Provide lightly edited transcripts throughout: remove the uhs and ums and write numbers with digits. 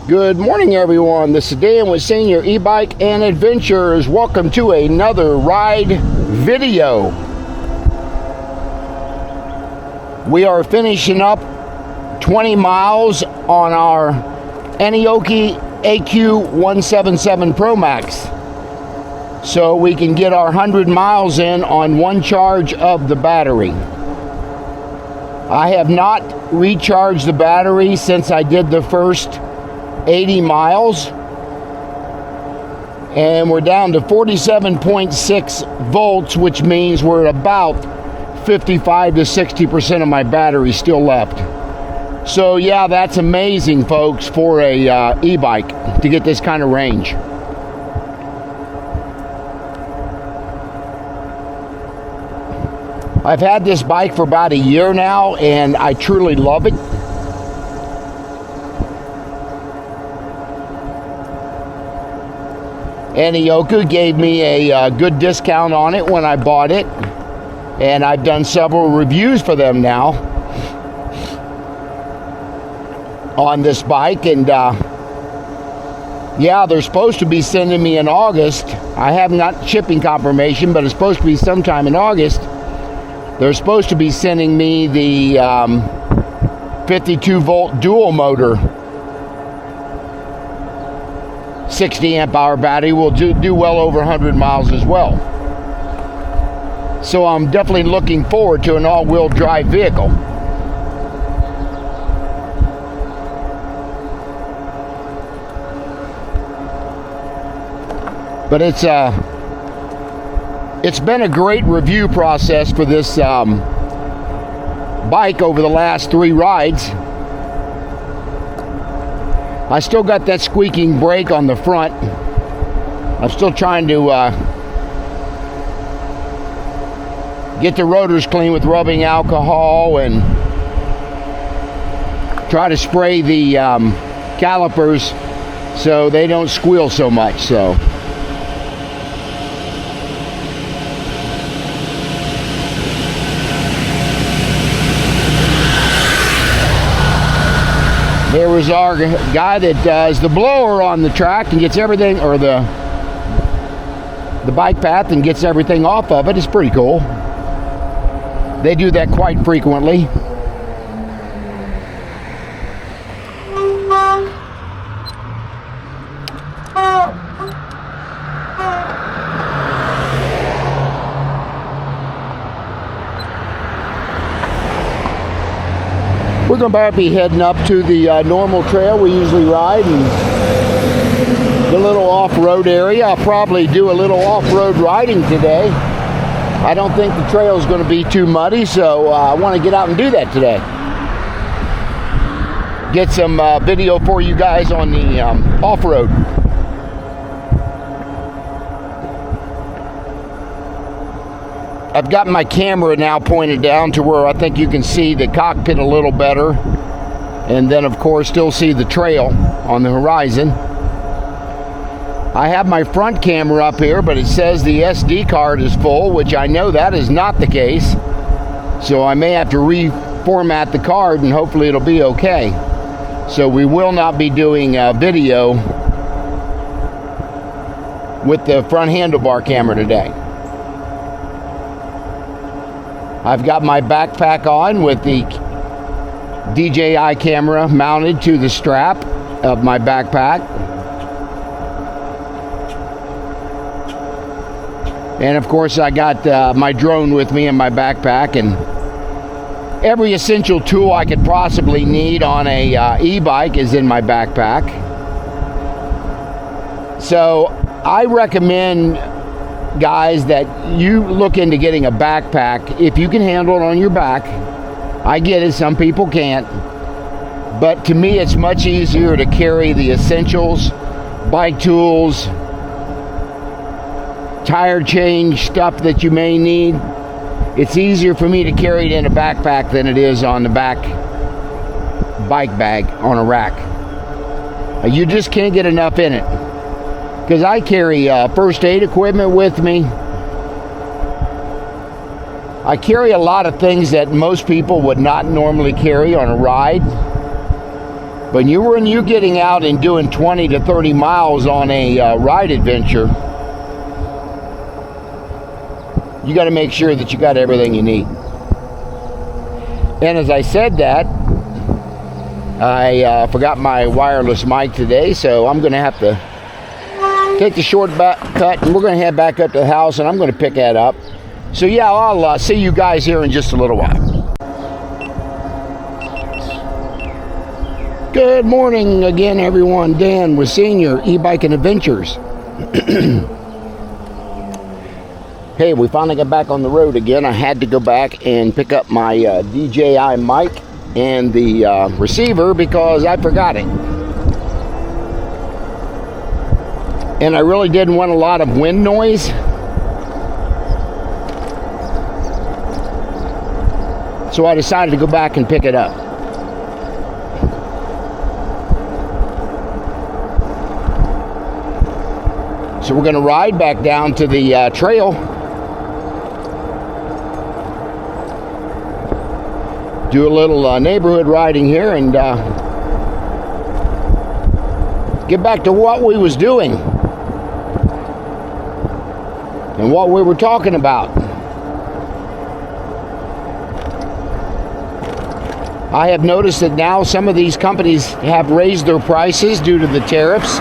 Good morning, everyone. This is Dan with Senior E-Bike and Adventures. Welcome to another ride video. We are finishing up 20 miles on our Aniioki AQ 177 Pro Max, so we can get our 100 miles in on one charge of the battery. I have not recharged the battery since I did the first 80 miles, and we're down to 47.6 volts, which means we're at about 55 to 60% of my battery still left. So yeah, that's amazing, folks, for a e-bike to get this kind of range. I've had this bike for about a year now, and I truly love it. Aniioki gave me a good discount on it when I bought it, and I've done several reviews for them now on this bike. And yeah, they're supposed to be sending me in August. I have not shipping confirmation, but it's supposed to be sometime in August. They're supposed to be sending me the 52 volt dual motor 60 amp hour battery. Will do well over 100 miles as well. So I'm definitely looking forward to an all-wheel drive vehicle. But it's been a great review process for this bike over the last 3 rides. I still got that squeaking brake on the front. I'm still trying to get the rotors clean with rubbing alcohol and try to spray the calipers so they don't squeal so much. So there was our guy that does the blower on the track and gets everything, or the bike path, and gets everything off of it. It's pretty cool. They do that quite frequently. We're going to be heading up to the normal trail we usually ride, and the little off-road area. I'll probably do a little off-road riding today. I don't think the trail is going to be too muddy, so I want to get out and do that today. Get some video for you guys on the off-road. I've got my camera now pointed down to where I think you can see the cockpit a little better, and then of course still see the trail on the horizon. I have my front camera up here, but it says the SD card is full, which I know that is not the case, so I may have to reformat the card and hopefully it'll be okay. So we will not be doing a video with the front handlebar camera today. I've got my backpack on with the DJI camera mounted to the strap of my backpack. And of course I got my drone with me in my backpack, and every essential tool I could possibly need on a e-bike is in my backpack. So I recommend, guys, that you look into getting a backpack if you can handle it on your back. I get it, some people can't, but to me it's much easier to carry the essentials, bike tools, tire change stuff that you may need. It's easier for me to carry it in a backpack than it is on the back bike bag on a rack. You just can't get enough in it, because I carry first aid equipment with me. I carry a lot of things that most people would not normally carry on a ride. But when you're getting out and doing 20 to 30 miles on a ride adventure, you got to make sure that you got everything you need. And as I said that, I forgot my wireless mic today, so I'm going to have to take the short cut, and we're going to head back up to the house, and I'm going to pick that up. So yeah, I'll see you guys here in just a little while. Good morning again, everyone. Dan with Senior E-Biking Adventures. Hey, we finally got back on the road again. I had to go back and pick up my DJI mic and the receiver because I forgot it. And I really didn't want a lot of wind noise. So I decided to go back and pick it up. So we're going to ride back down to the trail. Do a little neighborhood riding here and get back to what we was doing and what we were talking about. I have noticed that now some of these companies have raised their prices due to the tariffs.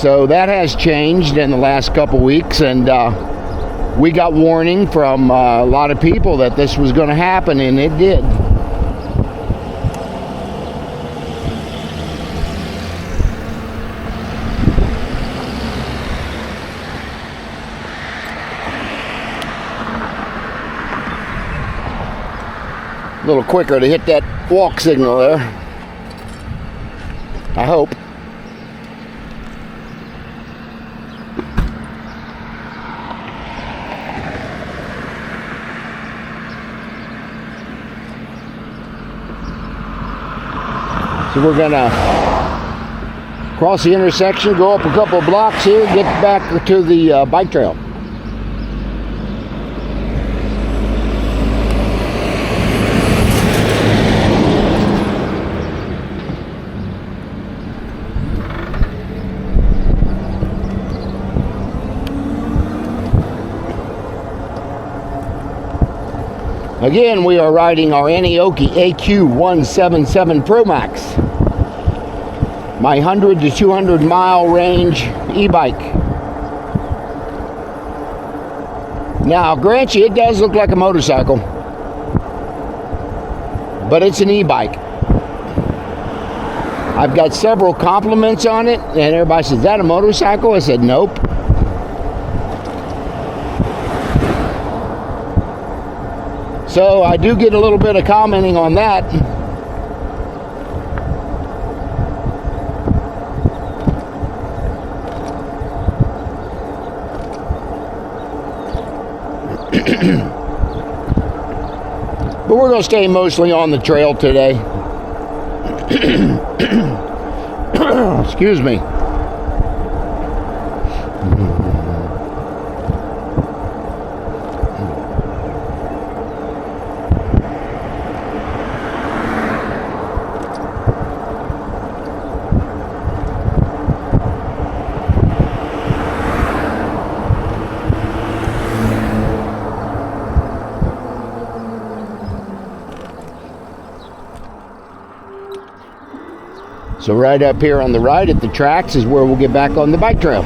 So that has changed in the last couple weeks, and we got warning from a lot of people that this was going to happen, and it did. A little quicker to hit that walk signal there, I hope. So we're gonna cross the intersection, go up a couple of blocks here, get back to the bike trail. Again, we are riding our Aniioki AQ 177 Pro Max, my 100 to 200 mile range e-bike. Now, grant you, it does look like a motorcycle, but it's an e-bike. I've got several compliments on it, and everybody says, "Is that a motorcycle?" I said, "Nope." So I do get a little bit of commenting on that. But we're going to stay mostly on the trail today. Excuse me. So right up here on the right at the tracks is where we'll get back on the bike trail.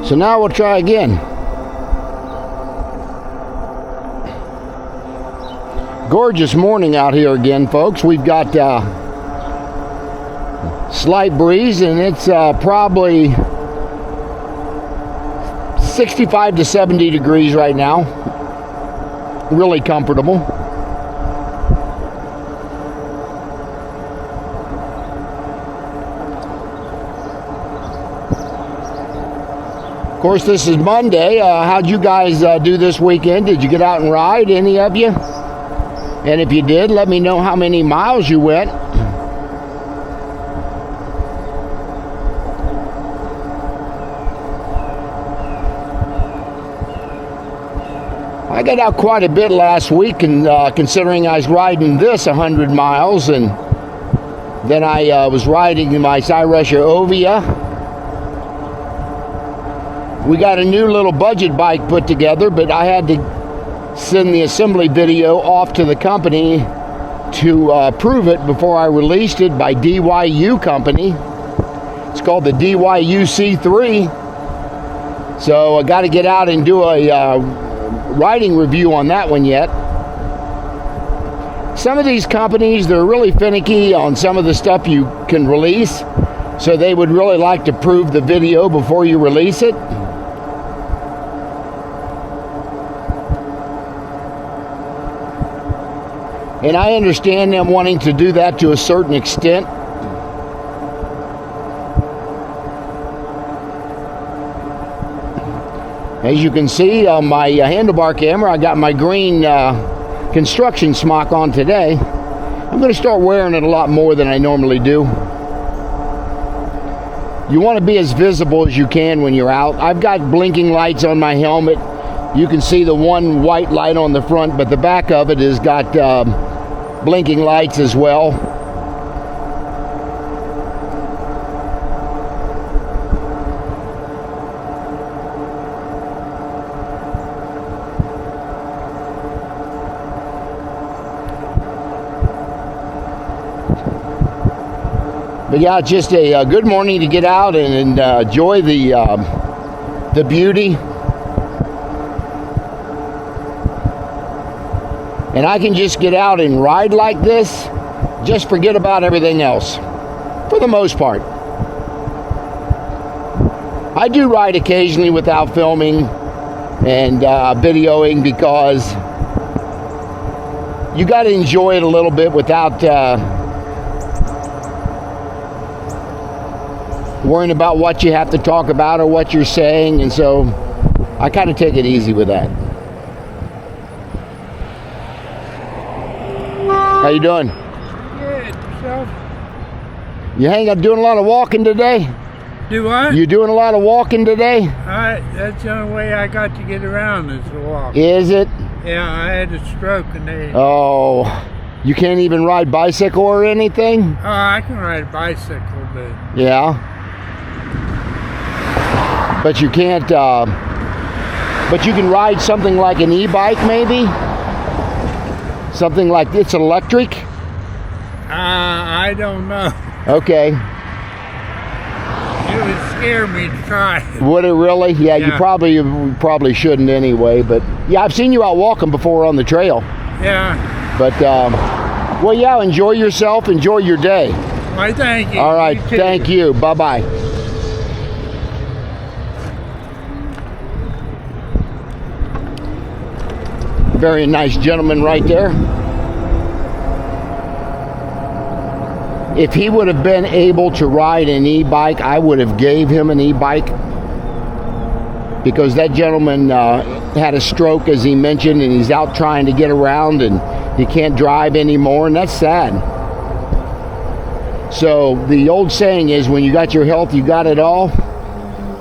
So now we'll try again. Gorgeous morning out here again, folks. We've got slight breeze, and it's probably 65 to 70 degrees right now. Really comfortable. Of course, this is Monday. How'd you guys do this weekend? Did you get out and ride, any of you? And if you did, let me know how many miles you went. got out quite a bit last week, and considering I was riding this 100 miles, and then I was riding my Cyrussia Ovia. We got a new little budget bike put together, but I had to send the assembly video off to the company to prove it before I released it by DYU company. It's called the DYU C3. So I got to get out and do a riding review on that one yet. Some of these companies, they're really finicky on some of the stuff you can release, so they would really like to prove the video before you release it. And I understand them wanting to do that to a certain extent. As you can see on my handlebar camera, I got my green construction smock on today. I'm going to start wearing it a lot more than I normally do. You want to be as visible as you can when you're out. I've got blinking lights on my helmet. You can see the one white light on the front, but the back of it has got blinking lights as well. But yeah, it's just a good morning to get out and enjoy the beauty. And I can just get out and ride like this, just forget about everything else, for the most part. I do ride occasionally without filming and videoing, because you got to enjoy it a little bit without worrying about what you have to talk about or what you're saying, and so I kind of take it easy with that. How you doing? Good. Yourself? You hang up doing a lot of walking today? Do what? You doing a lot of walking today? That's the only way I got to get around is to walk. Is it? Yeah, I had a stroke and they... Oh, you can't even ride bicycle or anything? Oh, I can ride a bicycle, but... Yeah. But you can't, but you can ride something like an e-bike maybe? Something like it's electric? I don't know. Okay. It would scare me to try it. Would it really? Yeah, Yeah. You probably shouldn't anyway. But yeah, I've seen you out walking before on the trail. Yeah. But well, yeah, enjoy yourself. Enjoy your day. Why, thank you. All right, You too. thank you. Bye-bye. Very nice gentleman right there. If he would have been able to ride an e-bike, I would have gave him an e-bike, because that gentleman had a stroke, as he mentioned, and he's out trying to get around and he can't drive anymore, and that's sad. So the old saying is, when you got your health, you got it all.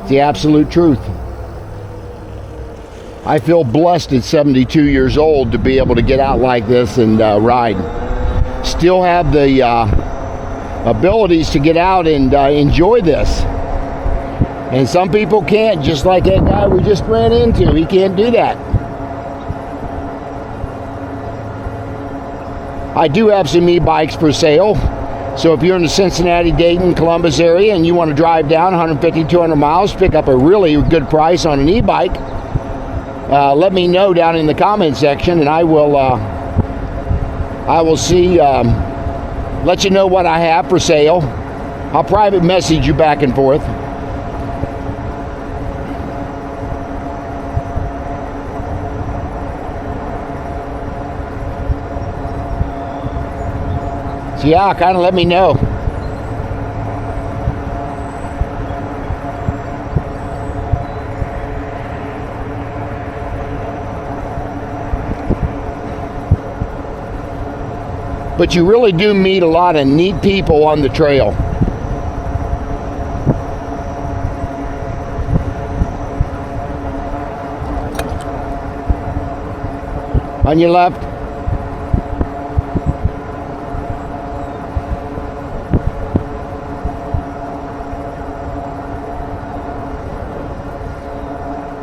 It's the absolute truth. I feel blessed at 72 years old to be able to get out like this and ride. Still have the abilities to get out and enjoy this. And some people can't, just like that guy we just ran into. He can't do that. I do have some e-bikes for sale. So if you're in the Cincinnati, Dayton, Columbus area and you want to drive down 150, 200 miles, pick up a really good price on an e-bike, let me know down in the comment section, and I will see, let you know what I have for sale. I'll private message you back and forth. So yeah, kind of let me know. But you really do meet a lot of neat people on the trail. On your left.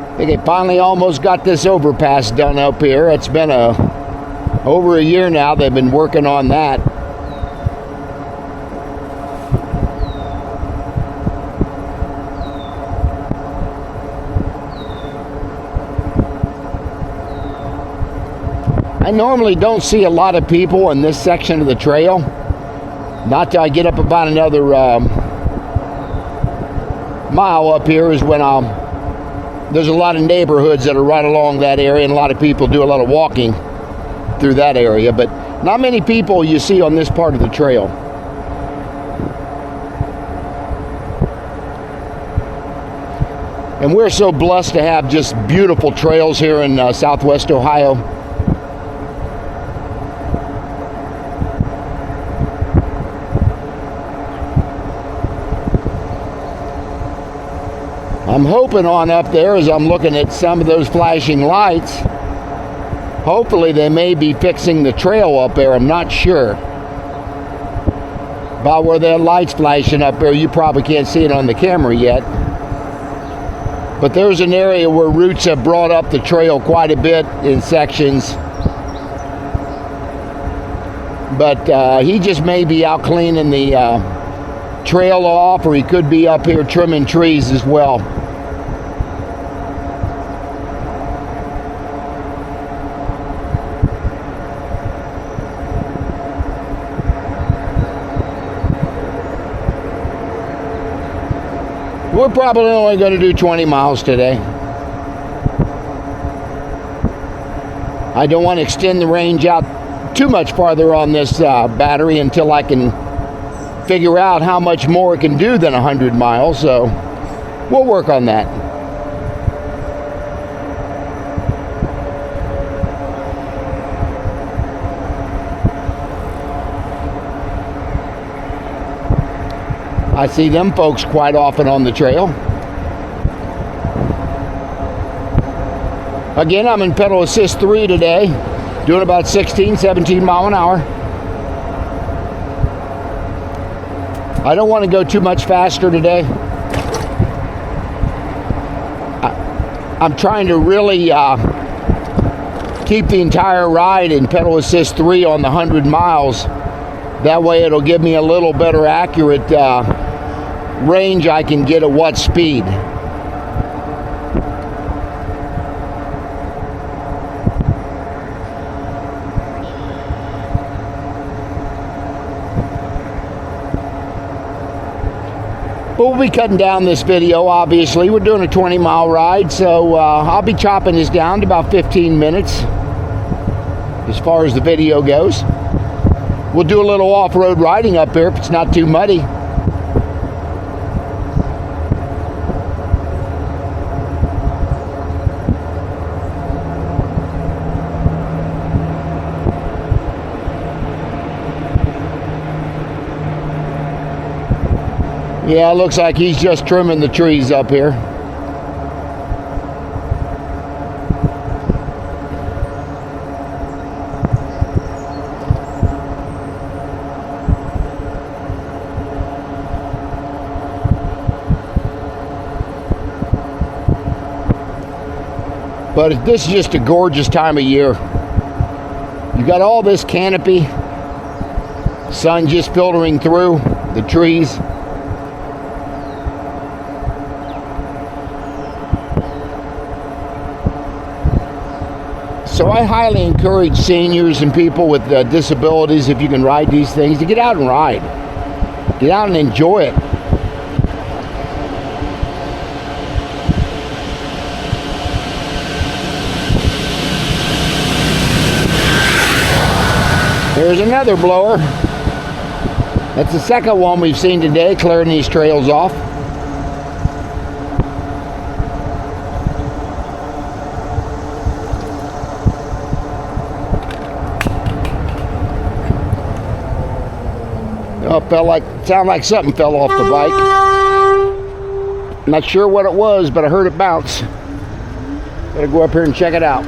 I think they finally almost got this overpass done up here. It's been over a year now they've been working on that. I normally don't see a lot of people in this section of the trail. Not till I get up about another mile up here is when there's a lot of neighborhoods that are right along that area, and a lot of people do a lot of walking through that area, but not many people you see on this part of the trail. And we're so blessed to have just beautiful trails here in Southwest Ohio. I'm hoping on up there, as I'm looking at some of those flashing lights, hopefully they may be fixing the trail up there. I'm not sure. About where that light's flashing up there, you probably can't see it on the camera yet. But there's an area where roots have brought up the trail quite a bit in sections. But he just may be out cleaning the trail off, or he could be up here trimming trees as well. We're probably only going to do 20 miles today. I don't want to extend the range out too much farther on this battery until I can figure out how much more it can do than 100 miles, so we'll work on that. I see them folks quite often on the trail. Again, I'm in pedal assist 3 today, doing about 16, 17 mile an hour. I don't want to go too much faster today. I'm trying to really keep the entire ride in pedal assist 3 on the 100 miles. That way it'll give me a little better accurate range I can get at what speed. We'll be cutting down this video, obviously. We're doing a 20-mile ride, so I'll be chopping this down to about 15 minutes as far as the video goes. We'll do a little off-road riding up here if it's not too muddy. Yeah, it looks like he's just trimming the trees up here. But this is just a gorgeous time of year. You got all this canopy, sun just filtering through the trees. So I highly encourage seniors and people with disabilities, if you can ride these things, to get out and ride. Get out and enjoy it. There's another blower. That's the second one we've seen today, clearing these trails off. Oh, sounded like something fell off the bike. Not sure what it was, but I heard it bounce. Better go up here and check it out.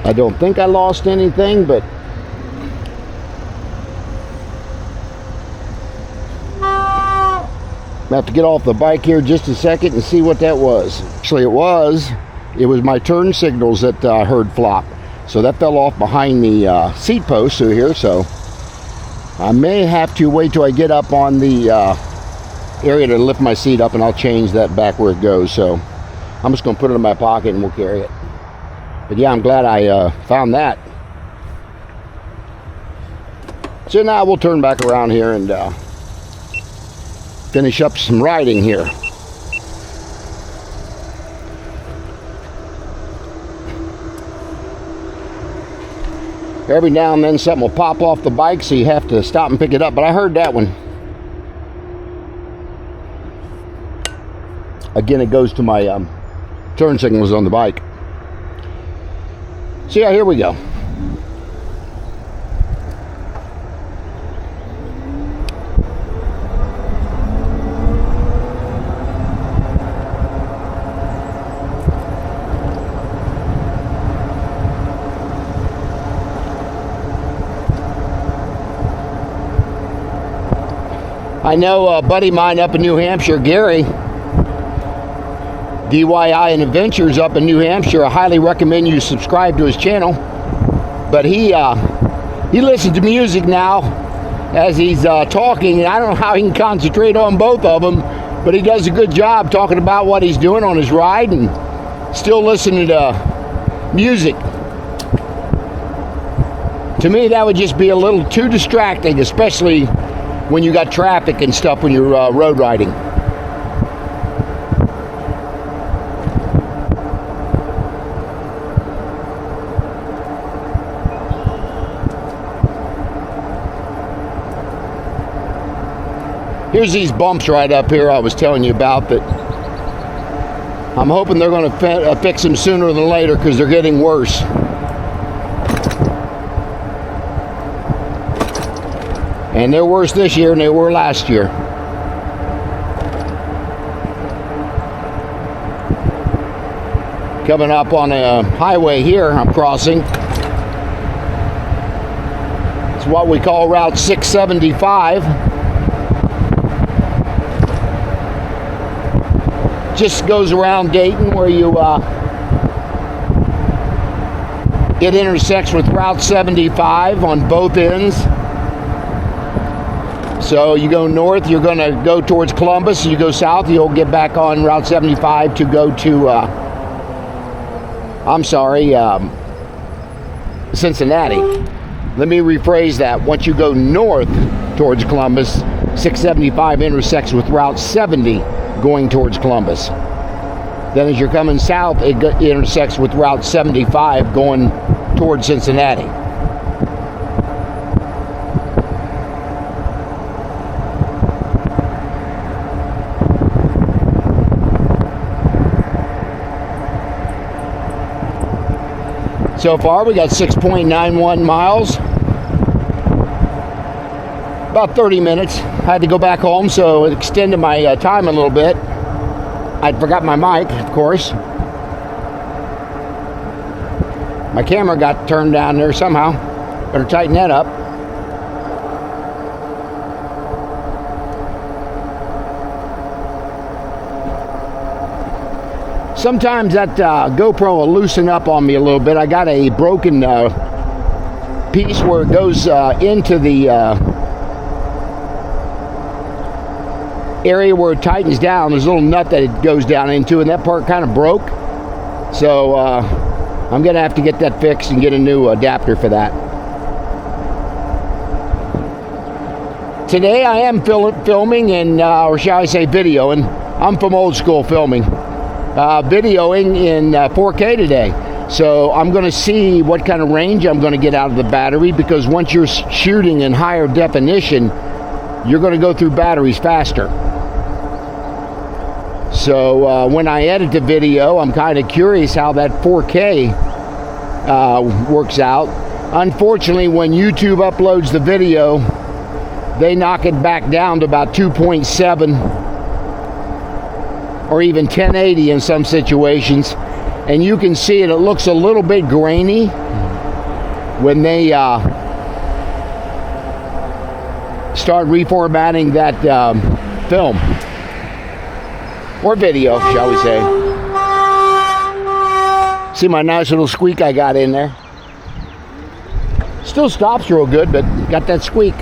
I don't think I lost anything, but I have to get off the bike here just a second and see what that was. Actually, it was my turn signals that I heard flop. So that fell off behind the seat post through here. So I may have to wait till I get up on the area to lift my seat up, and I'll change that back where it goes. So I'm just going to put it in my pocket and we'll carry it. But yeah, I'm glad I found that. So now we'll turn back around here and finish up some riding here. Every now and then something will pop off the bike, so you have to stop and pick it up. But I heard that one. Again, it goes to my turn signals on the bike. So yeah, here we go. I know a buddy of mine up in New Hampshire, Gary, DIY and Adventures up in New Hampshire. I highly recommend you subscribe to his channel. But he listens to music now as he's talking, and I don't know how he can concentrate on both of them, but he does a good job talking about what he's doing on his ride and still listening to music. To me, that would just be a little too distracting, especially when you got traffic and stuff when you're road riding. Here's these bumps right up here I was telling you about that I'm hoping they're going to fix them sooner than later, because they're getting worse. And they're worse this year than they were last year. Coming up on a highway here I'm crossing. It's what we call Route 675. Just goes around Dayton, where you it intersects with Route 75 on both ends. So you go north, you're going to go towards Columbus. You go south, you'll get back on Route 75 to go to, Cincinnati. Let me rephrase that. Once you go north towards Columbus, 675 intersects with Route 70 going towards Columbus. Then as you're coming south, it intersects with Route 75 going towards Cincinnati. So far, we got 6.91 miles. About 30 minutes. I had to go back home, so it extended my time a little bit. I forgot my mic, of course. My camera got turned down there somehow. Better tighten that up. Sometimes that GoPro will loosen up on me a little bit. I got a broken piece where it goes into the area where it tightens down. There's a little nut that it goes down into, and that part kind of broke. So I'm going to have to get that fixed and get a new adapter for that. Today I am filming, and or shall I say videoing. I'm from old school filming. Videoing in 4K today. So I'm going to see what kind of range I'm going to get out of the battery, because once you're shooting in higher definition, you're going to go through batteries faster. So when I edit the video, I'm kind of curious how that 4K works out. Unfortunately, when YouTube uploads the video, they knock it back down to about 2.7 or even 1080 in some situations. And you can see it looks a little bit grainy when they start reformatting that film or video, shall we say. See my nice little squeak I got in there. Still stops real good, but got that squeak.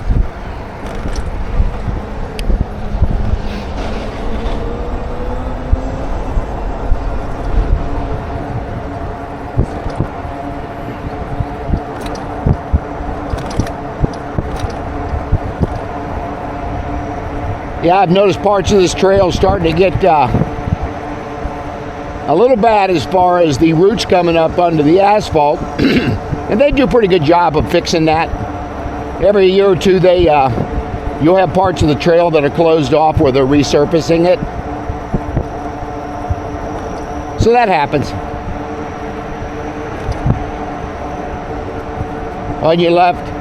Yeah, I've noticed parts of this trail starting to get a little bad as far as the roots coming up under the asphalt. And they do a pretty good job of fixing that. Every year or two, you'll have parts of the trail that are closed off where they're resurfacing it. So that happens. On your left,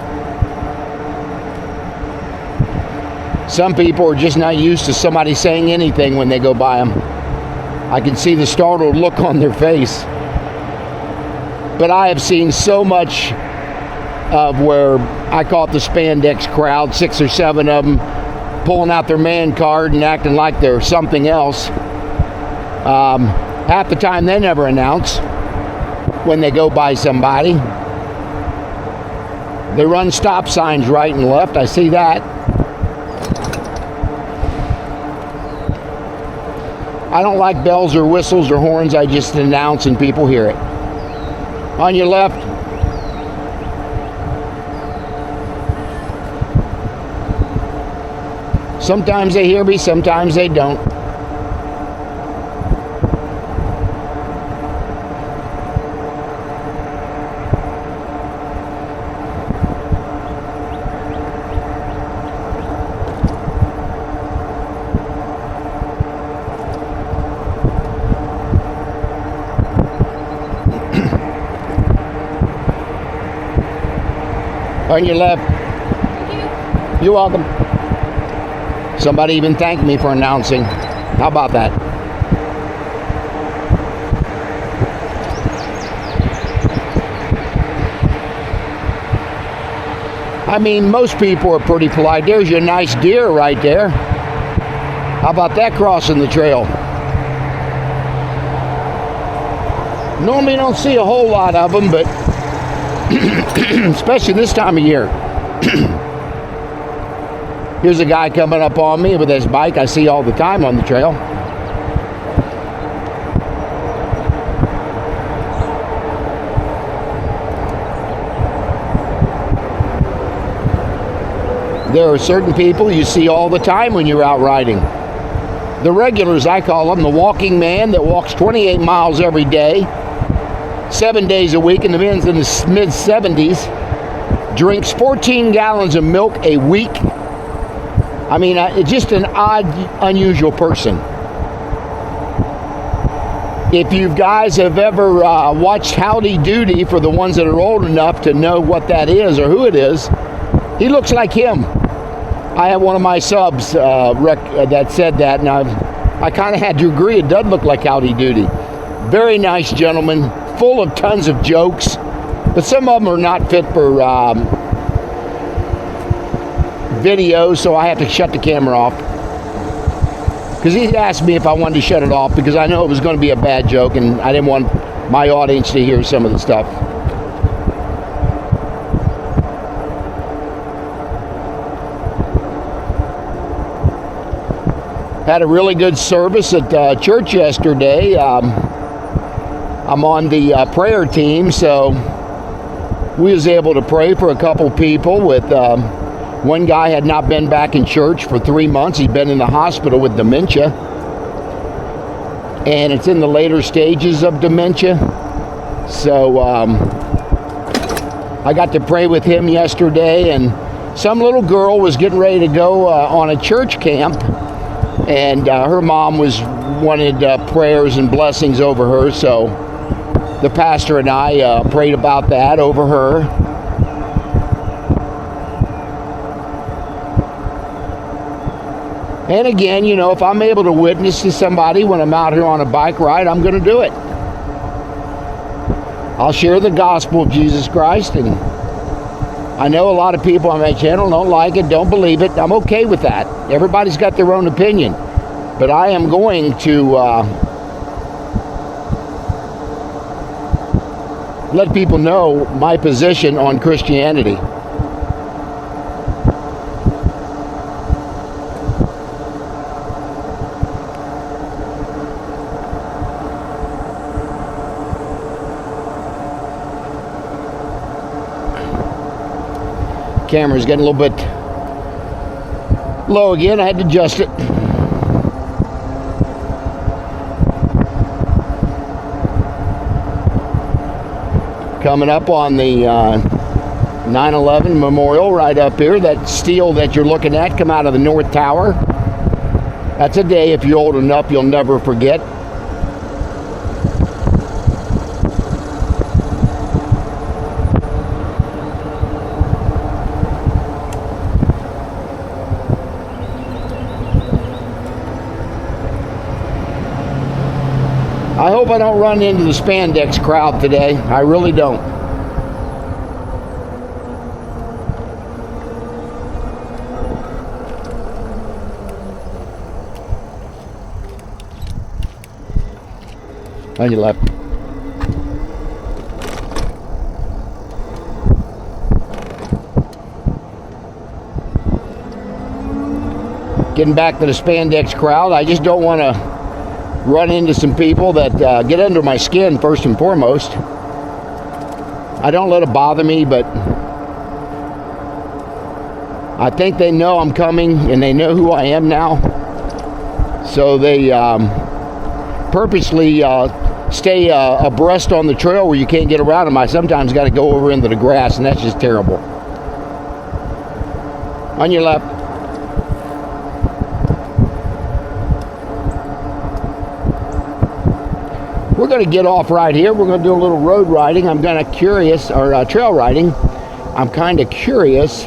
some people are just not used to somebody saying anything when they go by them. I can see the startled look on their face. But I have seen so much of where I call it the spandex crowd, 6 or 7 of them pulling out their man card and acting like they're something else. Half the time they never announce when they go by somebody. They run stop signs right and left. I see that. I don't like bells or whistles or horns. I just announce and people hear it. On your left. Sometimes they hear me, sometimes they don't. On your left. You're welcome. Somebody even thanked me for announcing. How about that? I mean, most people are pretty polite. There's your nice deer right there. How about that crossing the trail? Normally you don't see a whole lot of them, but especially this time of year. Here's a guy coming up on me with his bike I see all the time on the trail. There are certain people you see all the time when you're out riding. The regulars, I call them, the walking man that walks 28 miles every day, 7 days a week, and the man's in his mid-70s, drinks 14 gallons of milk a week. I mean, it's just an odd, unusual person. If you guys have ever watched Howdy Doody, for the ones that are old enough to know what that is or who it is, he looks like him. I have one of my subs that said that, and I kind of had to agree. It does look like Howdy Doody. Very nice gentleman, full of tons of jokes, but some of them are not fit for video, so I have to shut the camera off. Because he asked me if I wanted to shut it off because I know it was going to be a bad joke, and I didn't want my audience to hear some of the stuff. Had a really good service at church yesterday. I'm on the prayer team, so we was able to pray for a couple people. With one guy had not been back in church for 3 months. He'd been in the hospital with dementia, and it's in the later stages of dementia. So I got to pray with him yesterday, and some little girl was getting ready to go on a church camp, and her mom wanted prayers and blessings over her, so the pastor and I prayed about that over her. And again, you know, if I'm able to witness to somebody when I'm out here on a bike ride, I'm going to do it. I'll share the gospel of Jesus Christ, and I know a lot of people on my channel don't like it, don't believe it. I'm okay with that. Everybody's got their own opinion. But I am going to let people know my position on Christianity. Camera's getting a little bit low again. I had to adjust it. Coming up on the 9/11 memorial right up here. That steel that you're looking at come out of the North Tower. That's a day, if you're old enough, you'll never forget. I hope I don't run into the spandex crowd today. I really don't. On your left. Getting back to the spandex crowd, I just don't want to run into some people that get under my skin first and foremost. I don't let it bother me, but I think they know I'm coming and they know who I am now. So they purposely stay abreast on the trail where you can't get around them. I sometimes got to go over into the grass, and that's just terrible. On your left. We're going to get off right here. We're going to do a little road riding. I'm kind of curious, or trail riding. I'm kind of curious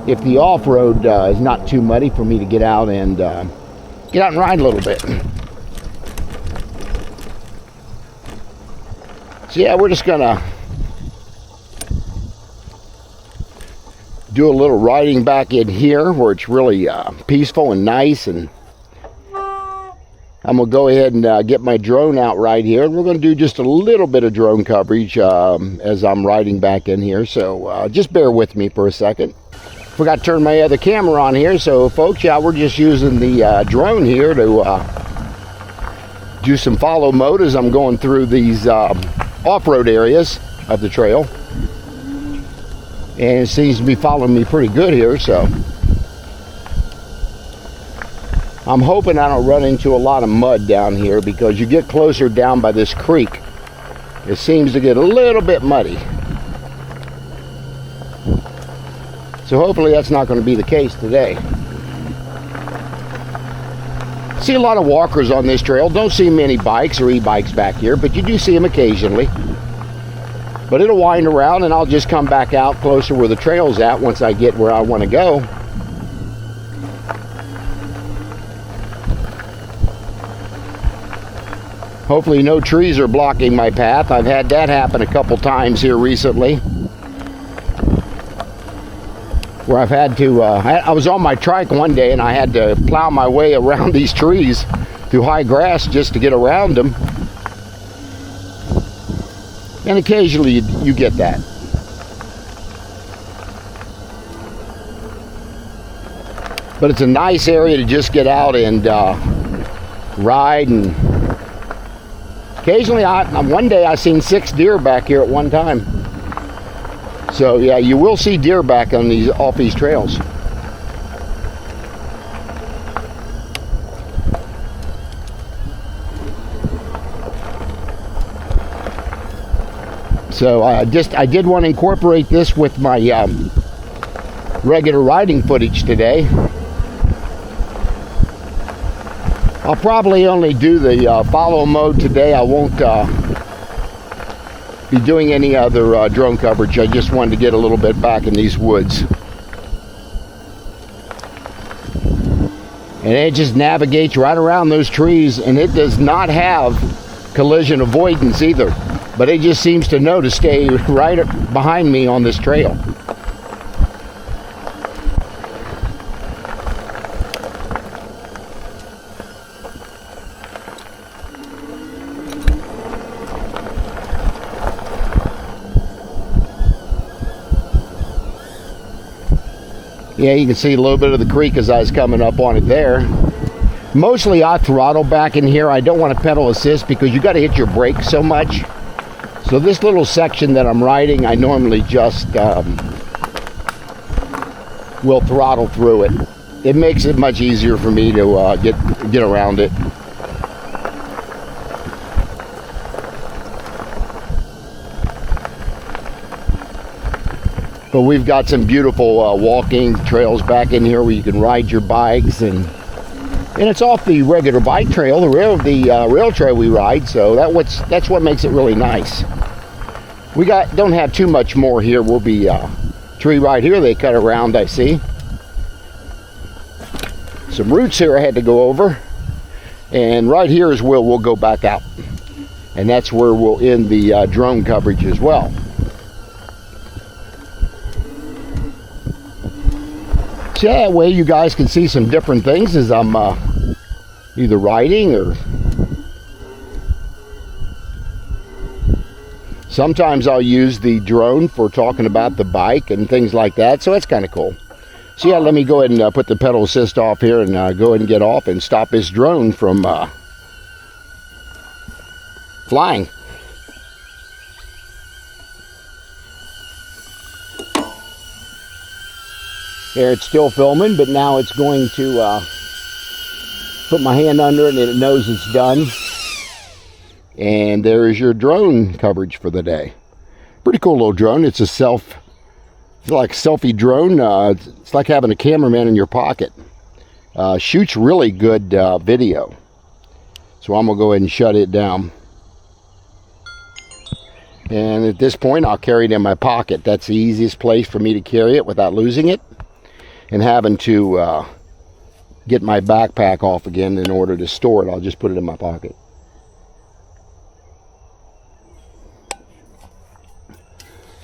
if the off-road is not too muddy for me to get out and ride a little bit. So yeah, we're just going to do a little riding back in here where it's really peaceful and nice, and I'm going to go ahead and get my drone out right here. We're going to do just a little bit of drone coverage as I'm riding back in here. So just bear with me for a second. Forgot to turn my other camera on here. So folks, yeah, we're just using the drone here to do some follow mode as I'm going through these off-road areas of the trail. And it seems to be following me pretty good here, so I'm hoping I don't run into a lot of mud down here, because you get closer down by this creek, it seems to get a little bit muddy. So hopefully that's not going to be the case today. See a lot of walkers on this trail. Don't see many bikes or e-bikes back here, but you do see them occasionally. But it'll wind around and I'll just come back out closer where the trail's at once I get where I want to go. Hopefully no trees are blocking my path. I've had that happen a couple times here recently, where I've had to, I was on my trike one day and I had to plow my way around these trees through high grass just to get around them. And occasionally you get that. But it's a nice area to just get out and ride, and occasionally, one day I seen 6 deer back here at one time. So yeah, you will see deer back on off these trails. So I did want to incorporate this with my regular riding footage today. I'll probably only do the follow mode today. I won't be doing any other drone coverage. I just wanted to get a little bit back in these woods. And it just navigates right around those trees, and it does not have collision avoidance either. but it just seems to know to stay right behind me on this trail. Yeah, you can see a little bit of the creek as I was coming up on it there. Mostly I throttle back in here. I don't want to pedal assist because you got to hit your brakes so much. So this little section that I'm riding, I normally just will throttle through it. It makes it much easier for me to get around it. But we've got some beautiful walking trails back in here where you can ride your bikes, and it's off the regular bike trail, the rail trail we ride. So that's what makes it really nice. We don't have too much more here. We'll be tree right here. They cut around. I see some roots here I had to go over, and right here is where we'll go back out, and that's where we'll end the drone coverage as well. So that way you guys can see some different things as I'm either riding, or sometimes I'll use the drone for talking about the bike and things like that. So it's kind of cool. So yeah, let me go ahead and put the pedal assist off here and go ahead and get off and stop this drone from flying. There, it's still filming, but now it's going to put my hand under it and it knows it's done. And there is your drone coverage for the day. Pretty cool little drone. It's a like selfie drone. It's like having a cameraman in your pocket. Shoots really good video. So I'm gonna go ahead and shut it down. And at this point, I'll carry it in my pocket. That's the easiest place for me to carry it without losing it and having to get my backpack off again in order to store it. I'll just put it in my pocket.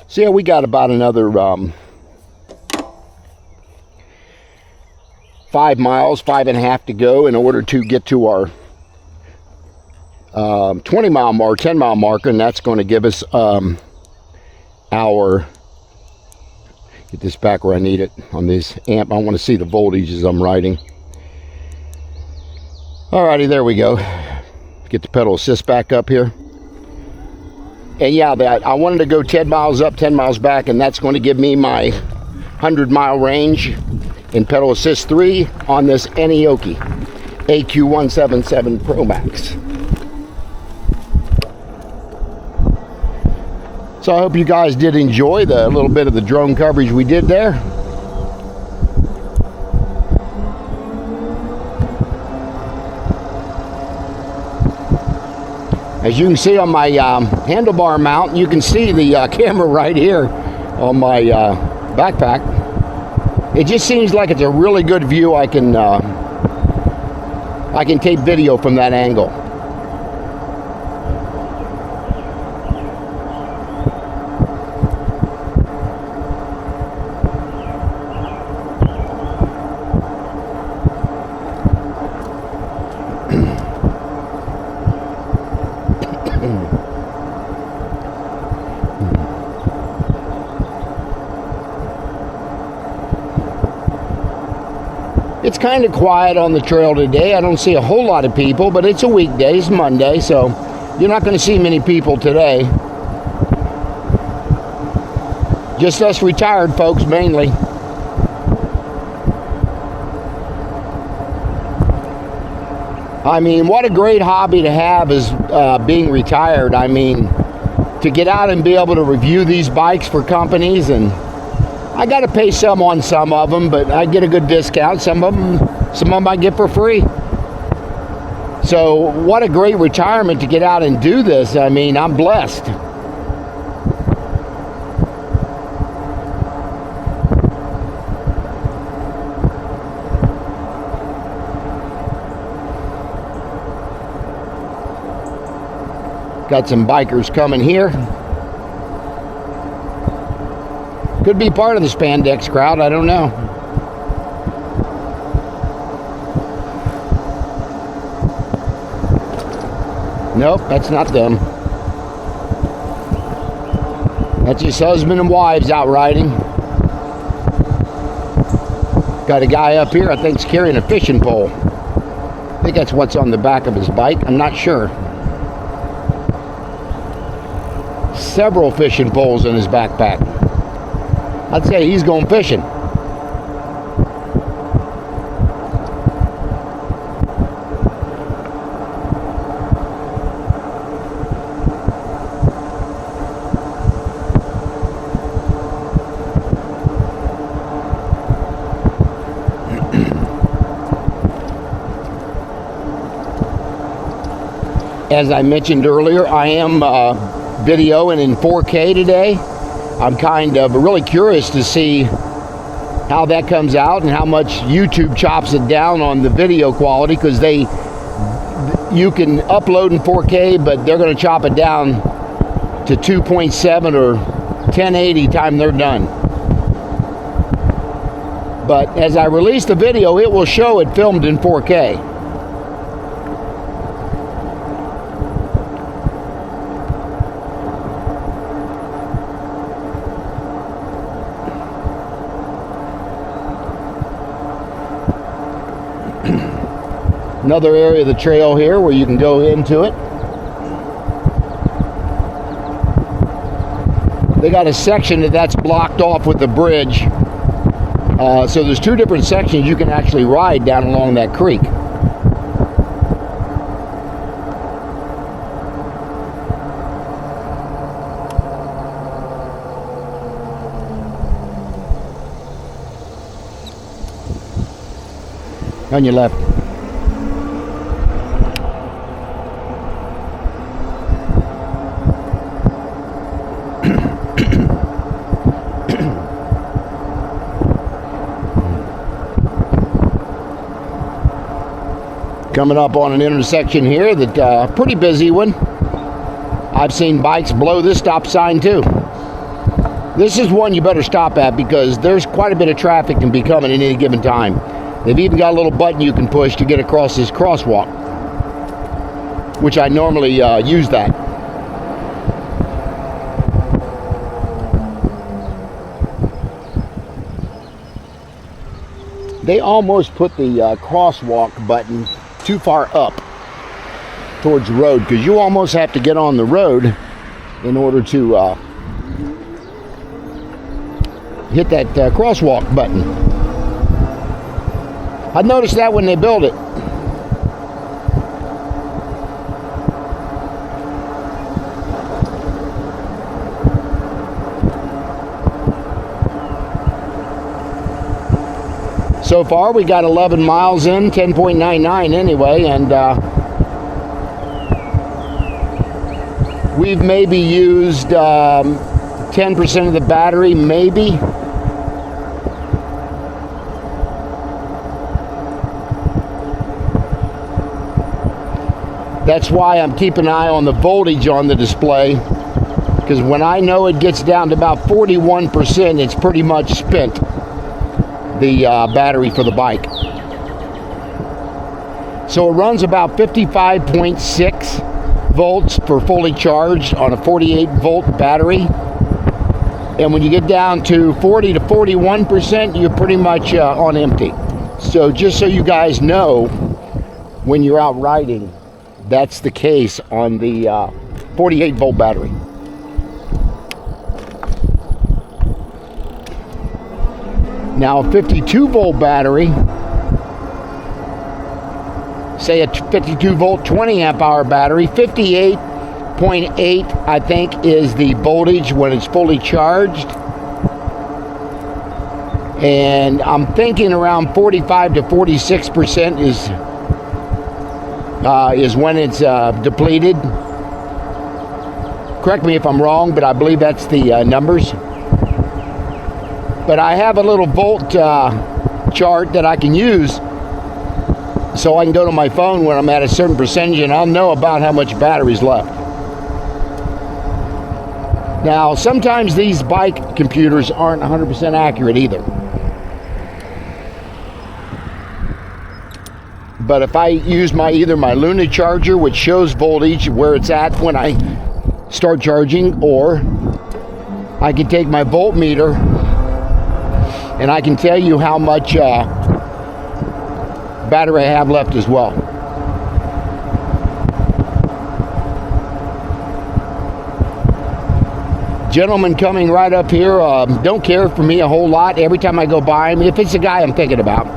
So yeah, we got about another 5 miles, 5.5 to go in order to get to our 20-mile mark, 10-mile marker, and that's going to give us our, get this back where I need it on this amp. I want to see the voltage as I'm riding. Alrighty, there we go. Get the pedal assist back up here. And yeah, I wanted to go 10 miles up, 10 miles back, and that's going to give me my 100-mile range in pedal assist 3 on this Aniioki AQ 177 Pro Max. So I hope you guys did enjoy the little bit of the drone coverage we did there. As you can see on my handlebar mount, you can see the camera right here on my backpack. It just seems like it's a really good view. I can take video from that angle. It's kind of quiet on the trail today. I don't see a whole lot of people, but it's a weekday, it's Monday, so you're not going to see many people today. Just us retired folks mainly. I mean, what a great hobby to have is being retired. I mean, to get out and be able to review these bikes for companies, and I got to pay some on some of them, but I get a good discount. Some of them I get for free. So what a great retirement to get out and do this. I mean, I'm blessed. Got some bikers coming here. Could be part of the spandex crowd, I don't know. Nope, that's not them. That's just husband and wives out riding. Got a guy up here, I think, is carrying a fishing pole. I think that's what's on the back of his bike. I'm not sure. Several fishing poles in his backpack. I'd say he's going fishing. As I mentioned earlier, I am videoing in 4K today. I'm kind of really curious to see how that comes out and how much YouTube chops it down on the video quality, because you can upload in 4K, but they're going to chop it down to 2.7 or 1080 time they're done. But as I release the video, it will show it filmed in 4K. Another area of the trail here where you can go into it. They got a section that's blocked off with the bridge. So there's two different sections you can actually ride down along that creek. On your left. Coming up on an intersection here that pretty busy one. I've seen bikes blow this stop sign too. This is one you better stop at because there's quite a bit of traffic can be coming at any given time. They've even got a little button you can push to get across this crosswalk, which I normally use that. They almost put the crosswalk button too far up towards the road, because you almost have to get on the road in order to hit that crosswalk button. I noticed that when they built it. So far, we got 11 miles in, 10.99 anyway, and we've maybe used 10% of the battery, maybe. That's why I'm keeping an eye on the voltage on the display, because when I know it gets down to about 41%, it's pretty much spent. The battery for the bike. So it runs about 55.6 volts for fully charged on a 48 volt battery. And when you get down to 40 to 41%, you're pretty much on empty. So just so you guys know, when you're out riding, that's the case on the 48 volt battery. Now a 52 volt battery, say a 52 volt 20 amp hour battery, 58.8 I think is the voltage when it's fully charged, and I'm thinking around 45 to 46% is when it's depleted. Correct me if I'm wrong, but I believe that's the numbers. But I have a little volt chart that I can use, so I can go to my phone when I'm at a certain percentage and I'll know about how much battery's left. Now, sometimes these bike computers aren't 100% accurate either. But if I use either my Luna charger, which shows voltage where it's at when I start charging, or I can take my voltmeter and I can tell you how much battery I have left as well. Gentleman coming right up here, don't care for me a whole lot. Every time I go by him, if it's a guy I'm thinking about,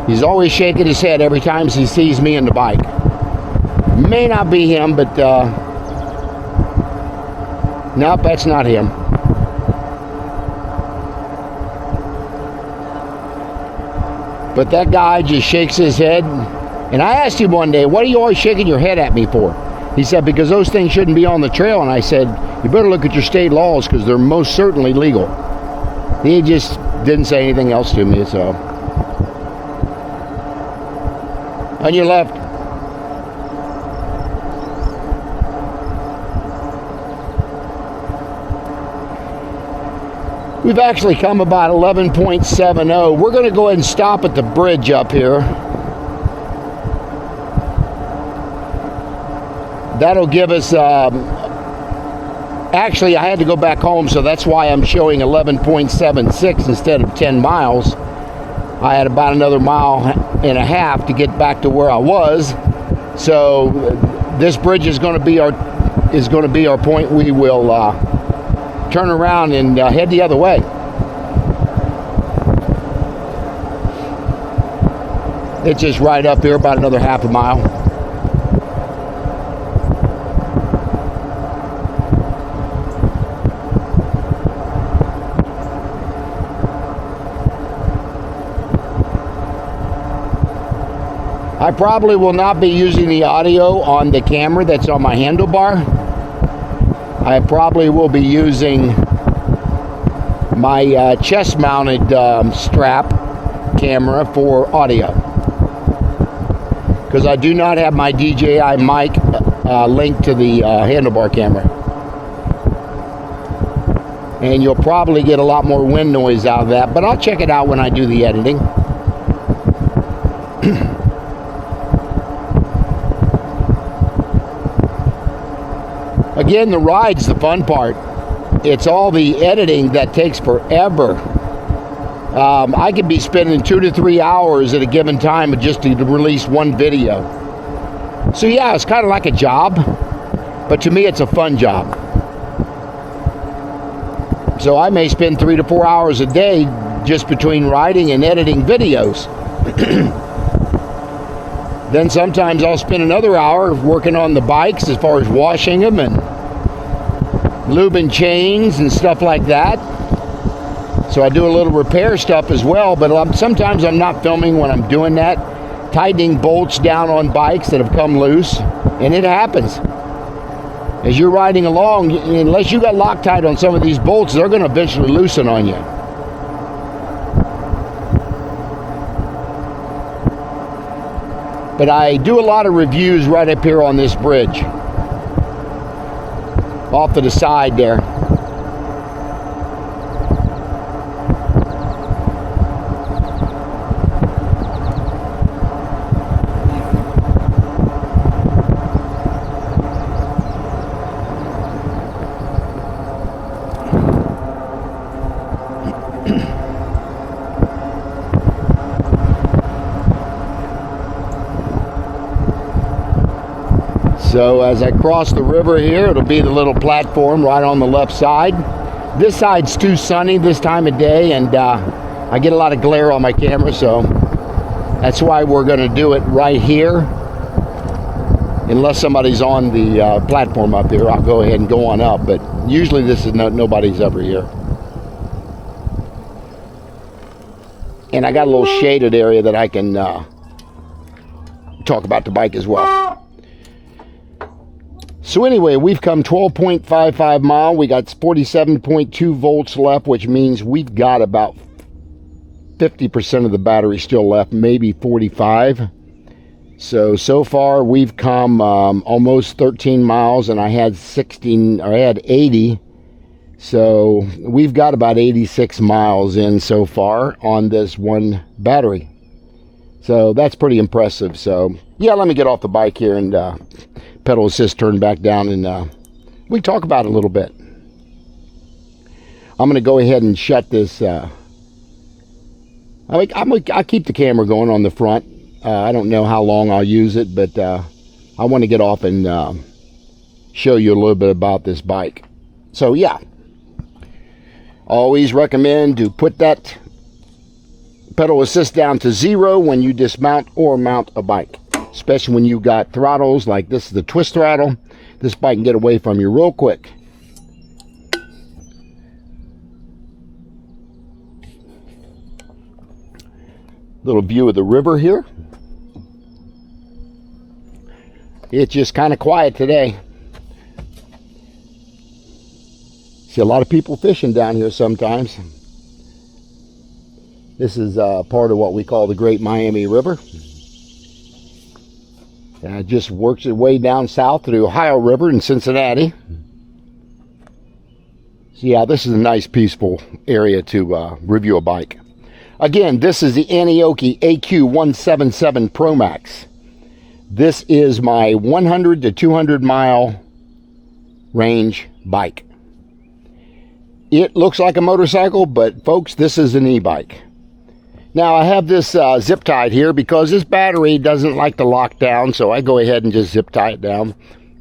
he's always shaking his head every time he sees me in the bike. May not be him, but nope, that's not him. But that guy just shakes his head. And I asked him one day, what are you always shaking your head at me for? He said, because those things shouldn't be on the trail. And I said, you better look at your state laws because they're most certainly legal. He just didn't say anything else to me, so. On your left. We've actually come about 11.70. We're going to go ahead and stop at the bridge up here. That'll give us, actually I had to go back home, so that's why I'm showing 11.76 instead of 10 miles. I had about another mile and a half to get back to where I was. So this bridge is going to be our point. We will turn around and head the other way. It's just right up here, about another half a mile. I probably will not be using the audio on the camera that's on my handlebar. I probably will be using my chest-mounted strap camera for audio, because I do not have my DJI mic linked to the handlebar camera. And you'll probably get a lot more wind noise out of that, but I'll check it out when I do the editing. Again, the ride's the fun part. It's all the editing that takes forever. I could be spending 2 to 3 hours at a given time just to release one video. So yeah, it's kind of like a job, but to me it's a fun job. So I may spend 3 to 4 hours a day just between writing and editing videos. Then sometimes I'll spend another hour working on the bikes as far as washing them and lubing chains and stuff like that. So I do a little repair stuff as well, but sometimes I'm not filming when I'm doing that. Tightening bolts down on bikes that have come loose, and it happens. As you're riding along, unless you got Loctite on some of these bolts, they're going to eventually loosen on you. But I do a lot of reviews right up here on this bridge, off to the side there. So as I cross the river here, it'll be the little platform right on the left side. This side's too sunny this time of day, and I get a lot of glare on my camera, so that's why we're going to do it right here. Unless somebody's on the platform up here, I'll go ahead and go on up, but usually this is nobody's ever here. And I got a little shaded area that I can talk about the bike as well. So anyway, we've come 12.55 mile. We got 47.2 volts left, which means we've got about 50% of the battery still left, maybe 45. So far we've come almost 13 miles, and I had 80 So we've got about 86 miles in so far on this one battery. So that's pretty impressive. So yeah, let me get off the bike here and pedal assist turn back down, and we talk about it a little bit. I'm going to go ahead and shut this. I keep the camera going on the front. I don't know how long I'll use it, but I want to get off and show you a little bit about this bike. So yeah, always recommend to put that pedal assist down to 0 when you dismount or mount a bike, especially when you got throttles like this is the twist throttle. This bike can get away from you real quick. Little view of the river here. It's just kind of quiet today. See a lot of people fishing down here sometimes. This is part of what we call the Great Miami River. And it just works its way down south to the Ohio River in Cincinnati. So yeah, this is a nice peaceful area to review a bike. Again, this is the Aniioki AQ 177 Pro Max. This is my 100 to 200 mile range bike. It looks like a motorcycle, but folks, this is an e-bike. Now I have this zip tied here because this battery doesn't like to lock down, so I go ahead and just zip tie it down.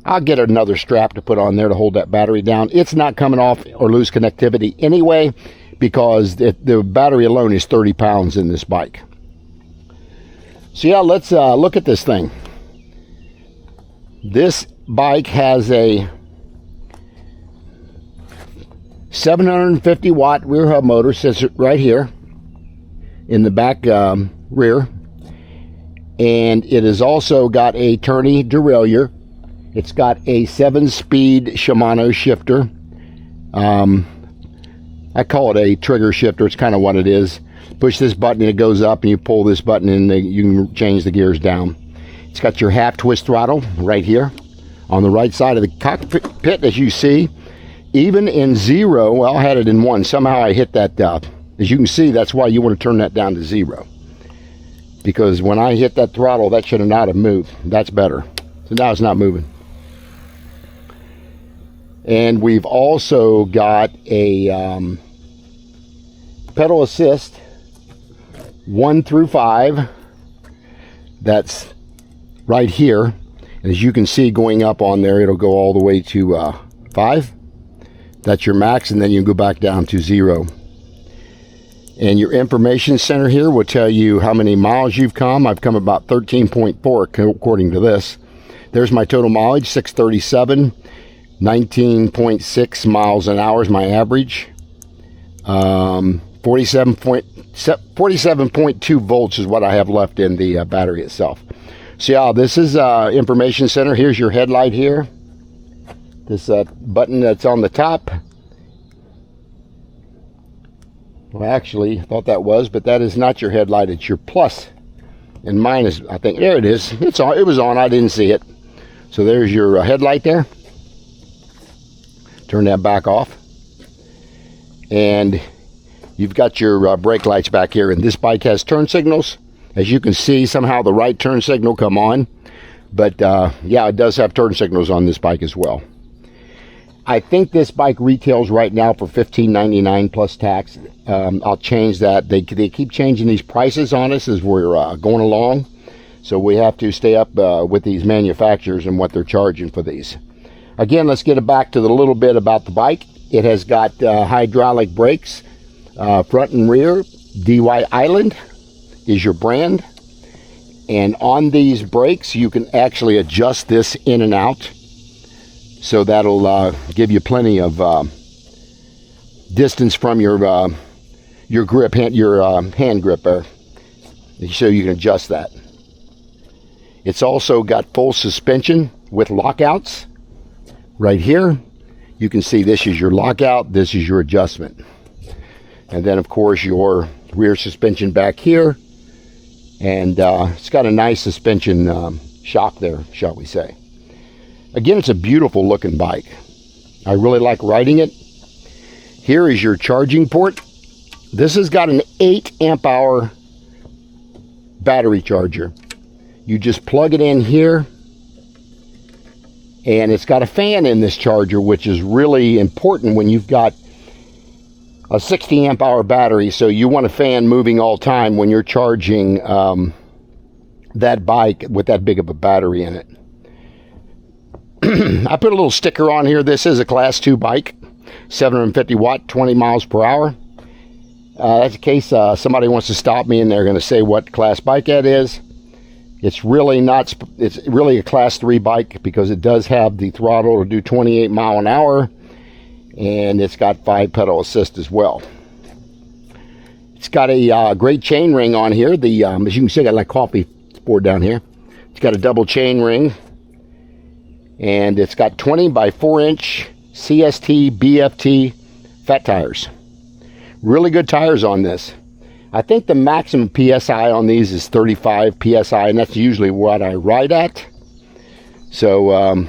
I'll get another strap to put on there to hold that battery down. It's not coming off or lose connectivity anyway, because the battery alone is 30 pounds in this bike. So yeah, let's look at this thing. This bike has a 750 watt rear hub motor, sits right here in the back rear, and it has also got a tourney derailleur. It's got a 7-speed Shimano shifter. I call it a trigger shifter. It's kind of what it is. Push this button and it goes up, and you pull this button and you can change the gears down. It's got your half twist throttle right here on the right side of the cockpit, as you see. Even in 0, well, I had it in 1. Somehow I hit that. As you can see, that's why you want to turn that down to 0. Because when I hit that throttle, that should not have moved. That's better. So now it's not moving. And we've also got a pedal assist 1 through 5. That's right here. And as you can see, going up on there, it'll go all the way to 5. That's your max, and then you can go back down to 0. And your information center here will tell you how many miles you've come. I've come about 13.4 according to this. There's my total mileage, 637. 19.6 miles an hour is my average. 47.2 volts is what I have left in the battery itself. So yeah, this is information center. Here's your headlight here. This button that's on the top. Well, actually, I thought that was, but that is not your headlight. It's your plus and minus. I think there it is. It's on. It was on. I didn't see it. So there's your headlight there. Turn that back off, and you've got your brake lights back here. And this bike has turn signals. As you can see, somehow the right turn signal come on, but yeah, it does have turn signals on this bike as well. I think this bike retails right now for $15.99 plus tax. I'll change that. They keep changing these prices on us as we're going along, so we have to stay up with these manufacturers and what they're charging for these. Again, let's get back to the little bit about the bike. It has got hydraulic brakes, front and rear. DY Island is your brand. And on these brakes, you can actually adjust this in and out. So that'll give you plenty of distance from your grip, hand grip there. So you can adjust that. It's also got full suspension with lockouts. Right here, you can see this is your lockout, this is your adjustment. And then, of course, your rear suspension back here. And it's got a nice suspension shock there, shall we say. Again, it's a beautiful looking bike. I really like riding it. Here is your charging port. This has got an 8 amp hour battery charger. You just plug it in here, and it's got a fan in this charger, which is really important when you've got a 60 amp hour battery. So you want a fan moving all time when you're charging that bike with that big of a battery in it. I put a little sticker on here. This is a class 2 bike, 750 watt, 20 miles per hour. That's in case somebody wants to stop me and they're going to say what class bike that is. It's really not, it's really a class 3 bike because it does have the throttle to do 28 mile an hour, and it's got 5 pedal assist as well. It's got a great chain ring on here. As you can see, I got like coffee board down here. It's got a double chain ring, and it's got 20 by 4 inch CST BFT fat tires. Really good tires on this. I think the maximum PSI on these is 35 PSI, and that's usually what I ride at. So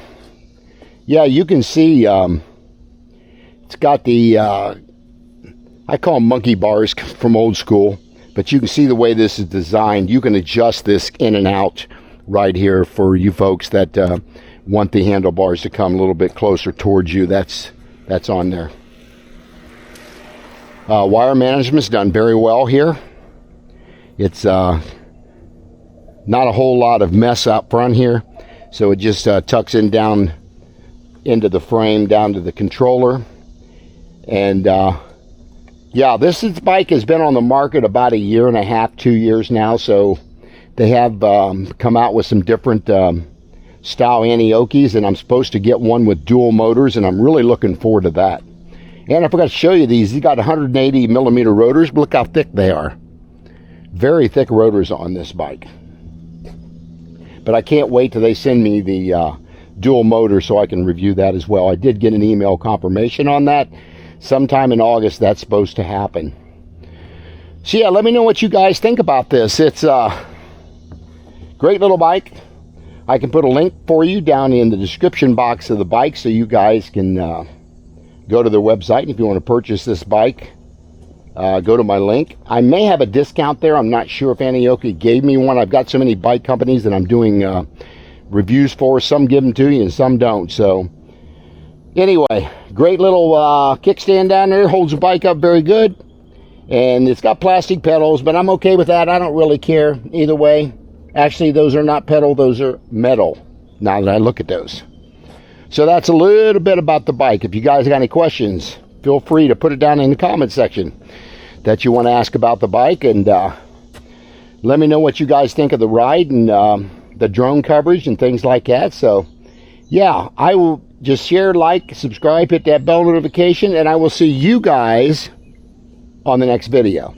yeah, you can see it's got the I call them monkey bars from old school, but you can see the way this is designed. You can adjust this in and out right here for you folks that want the handlebars to come a little bit closer towards you. That's on there. Wire management's done very well here. It's not a whole lot of mess up front here, so it just tucks in down into the frame, down to the controller. And yeah, this bike has been on the market about 1.5 years, 2 years now, so they have come out with some different style Aniiokis, and I'm supposed to get one with dual motors, and I'm really looking forward to that. And I forgot to show you these. These got 180 millimeter rotors, but look how thick they are. Very thick rotors on this bike. But I can't wait till they send me the dual motor so I can review that as well. I did get an email confirmation on that. Sometime in August that's supposed to happen. So yeah, let me know what you guys think about this. It's a great little bike. I can put a link for you down in the description box of the bike so you guys can go to their website. And if you want to purchase this bike, go to my link. I may have a discount there. I'm not sure if Aniioki gave me one. I've got so many bike companies that I'm doing reviews for. Some give them to you and some don't. So anyway, great little kickstand down there. Holds the bike up very good. And it's got plastic pedals, but I'm okay with that. I don't really care either way. Actually, those are not pedal. Those are metal, now that I look at those. So that's a little bit about the bike. If you guys got any questions, feel free to put it down in the comment section that you want to ask about the bike, and let me know what you guys think of the ride and the drone coverage and things like that. So yeah, I will just share, like, subscribe, hit that bell notification, and I will see you guys on the next video.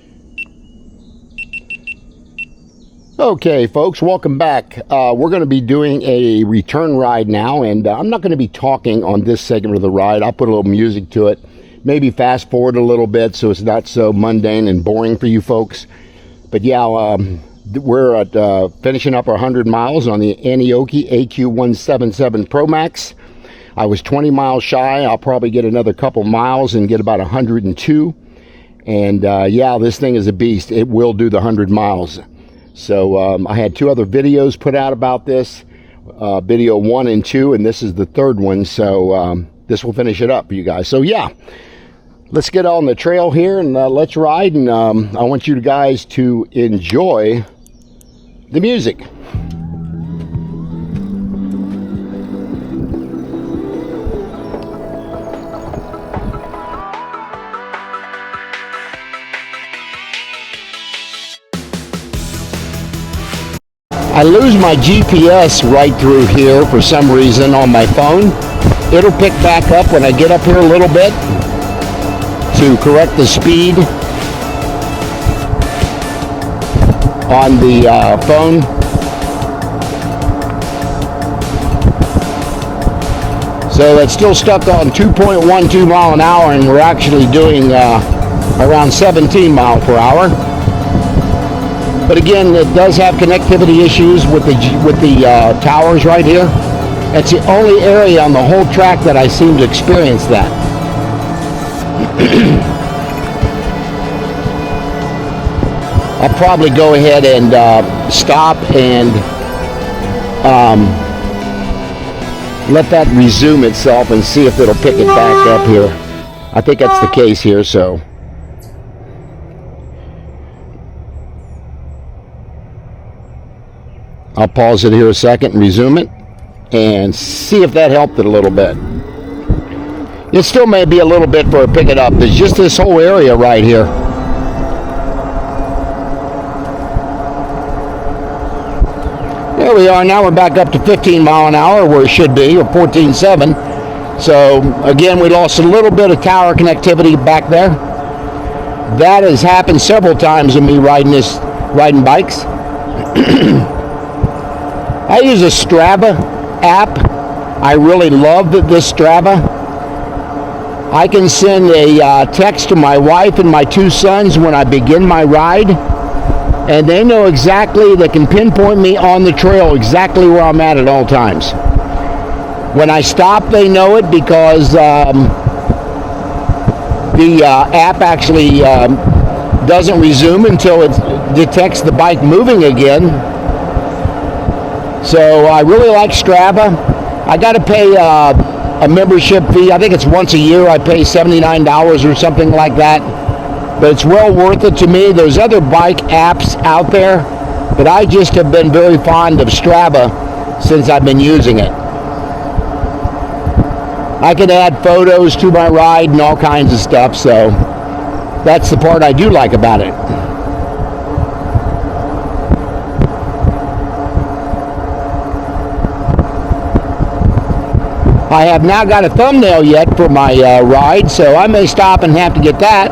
Okay, folks, welcome back. We're going to be doing a return ride now, and I'm not going to be talking on this segment of the ride. I'll put a little music to it, maybe fast forward a little bit so it's not so mundane and boring for you folks. But yeah, we're at finishing up our 100 miles on the Aniioki AQ 177 Pro Max. I was 20 miles shy. I'll probably get another couple miles and get about 102. And yeah, this thing is a beast. It will do the 100 miles. So I had 2 other videos put out about this, video 1 and 2, and this is the 3rd one. So this will finish it up for you guys. So yeah, let's get on the trail here and let's ride. And I want you guys to enjoy the music. I lose my GPS right through here for some reason on my phone. It'll pick back up when I get up here a little bit to correct the speed on the phone. So it's still stuck on 2.12 mile an hour, and we're actually doing around 17 mile per hour. But again, it does have connectivity issues with the towers right here. It's the only area on the whole track that I seem to experience that. I'll probably go ahead and stop and let that resume itself and see if it'll pick it back up here. I think that's the case here, so. I'll pause it here a second and resume it and see if that helped it a little bit. It still may be a little bit for it to pick it up. There's just this whole area right here. There we are. Now we're back up to 15 mile an hour where it should be, or 14.7. So again, we lost a little bit of tower connectivity back there. That has happened several times with me riding bikes. I use a Strava app. I really love this Strava. I can send a text to my wife and my 2 sons when I begin my ride, and they know exactly, they can pinpoint me on the trail exactly where I'm at all times. When I stop, they know it because the app actually doesn't resume until it detects the bike moving again. So I really like Strava. I got to pay a membership fee. I think it's once a year. I pay $79 or something like that. But it's well worth it to me. There's other bike apps out there, but I just have been very fond of Strava since I've been using it. I can add photos to my ride and all kinds of stuff, so that's the part I do like about it. I have not got a thumbnail yet for my ride, so I may stop and have to get that.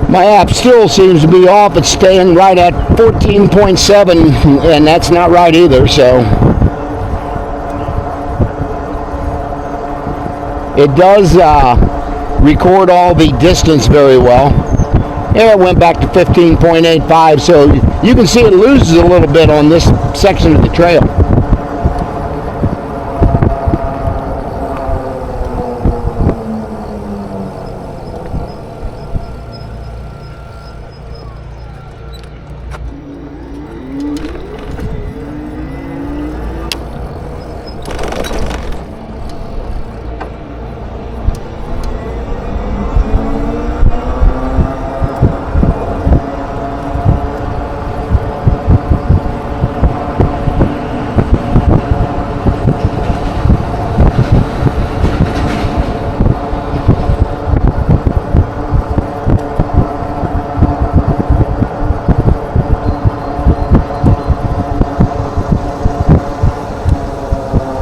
My app still seems to be off. It's staying right at 14.7, and that's not right either, so. It does record all the distance very well. There it went back to 15.85, so you can see it loses a little bit on this section of the trail.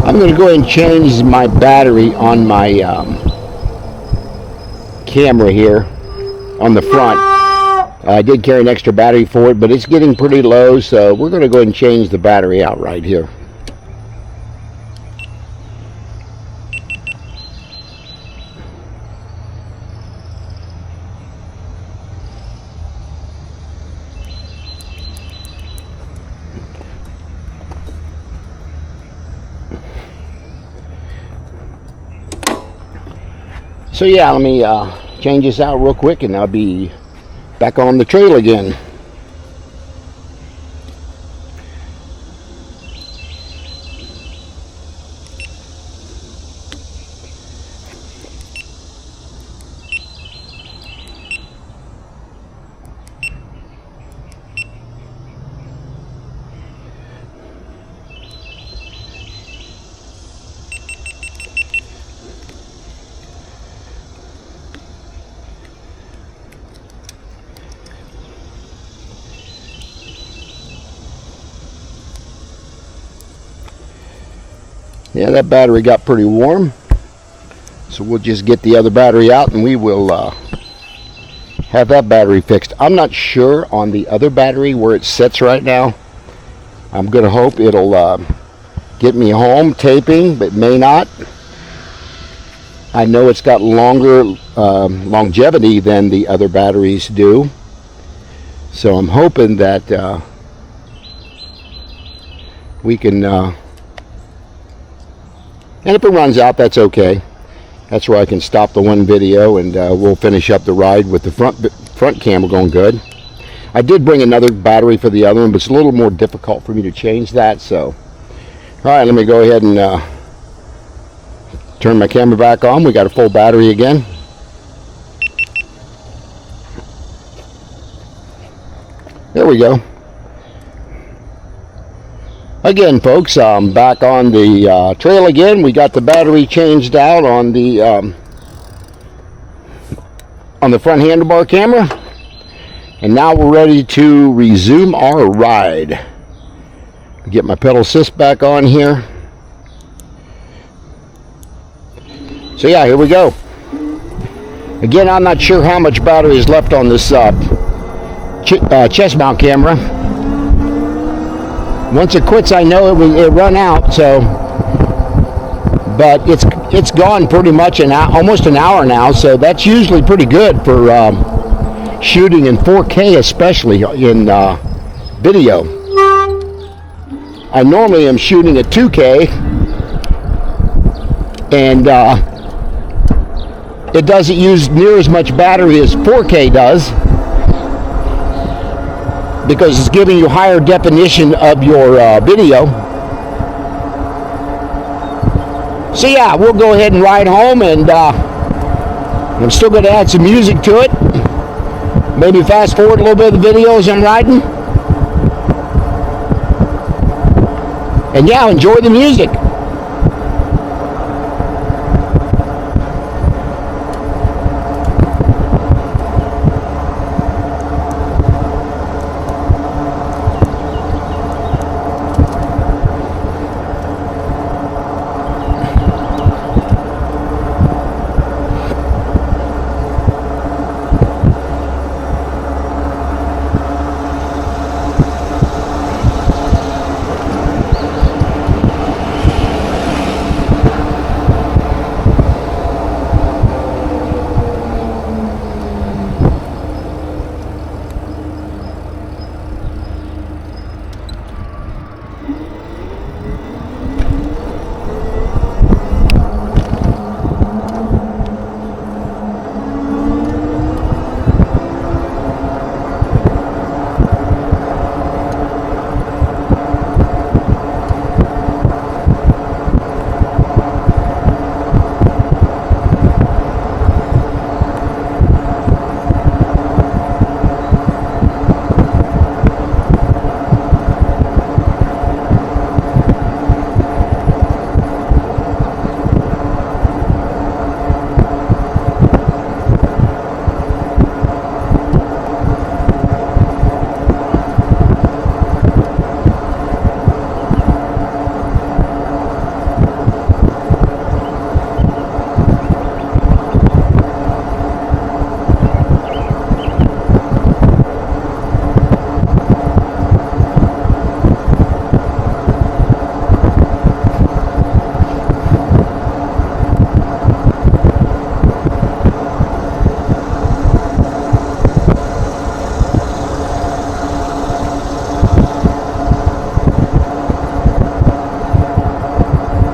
I'm going to go ahead and change my battery on my camera here on the front. I did carry an extra battery for it, but it's getting pretty low, so we're going to go ahead and change the battery out right here. So yeah, let me change this out real quick and I'll be back on the trail again. Yeah, that battery got pretty warm, so we'll just get the other battery out and we will have that battery fixed. I'm not sure on the other battery where it sits right now. I'm going to hope it'll get me home taping, but may not. I know it's got longer longevity than the other batteries do. So I'm hoping that we can, and if it runs out, that's okay. That's where I can stop the one video, and we'll finish up the ride with the front camera going good. I did bring another battery for the other one, but it's a little more difficult for me to change that. So, all right, let me go ahead and turn my camera back on. We got a full battery again. There we go. Again, folks, I'm back on the trail again. We got the battery changed out on the front handlebar camera, and now we're ready to resume our ride. Get my pedal assist back on here. So yeah, here we go. Again, I'm not sure how much battery is left on this chest mount camera. Once it quits, I know it run out. So, but it's gone pretty much almost an hour now. So that's usually pretty good for shooting in 4K, especially in video. I normally am shooting at 2K, and it doesn't use near as much battery as 4K does, because it's giving you higher definition of your video. So yeah, we'll go ahead and ride home, and I'm still going to add some music to it. Maybe fast forward a little bit of the video as I'm riding. And yeah, enjoy the music.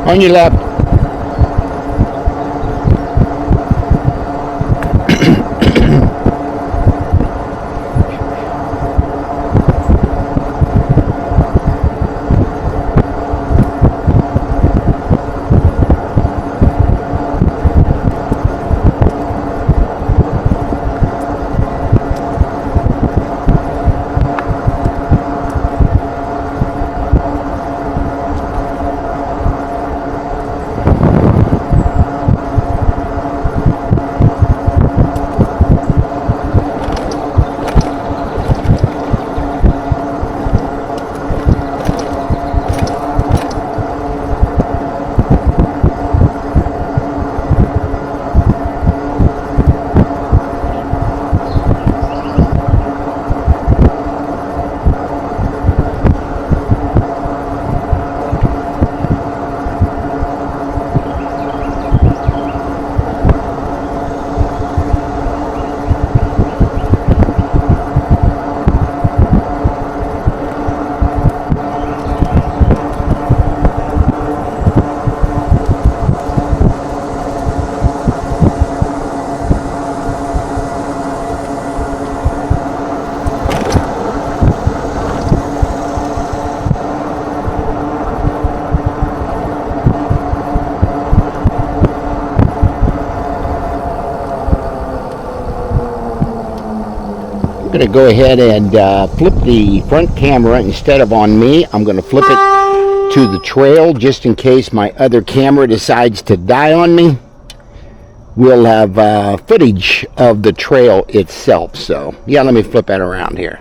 On your left. I'm going to go ahead and flip the front camera. Instead of on me, I'm going to flip it to the trail just in case my other camera decides to die on me. We'll have footage of the trail itself. So yeah, let me flip that around here.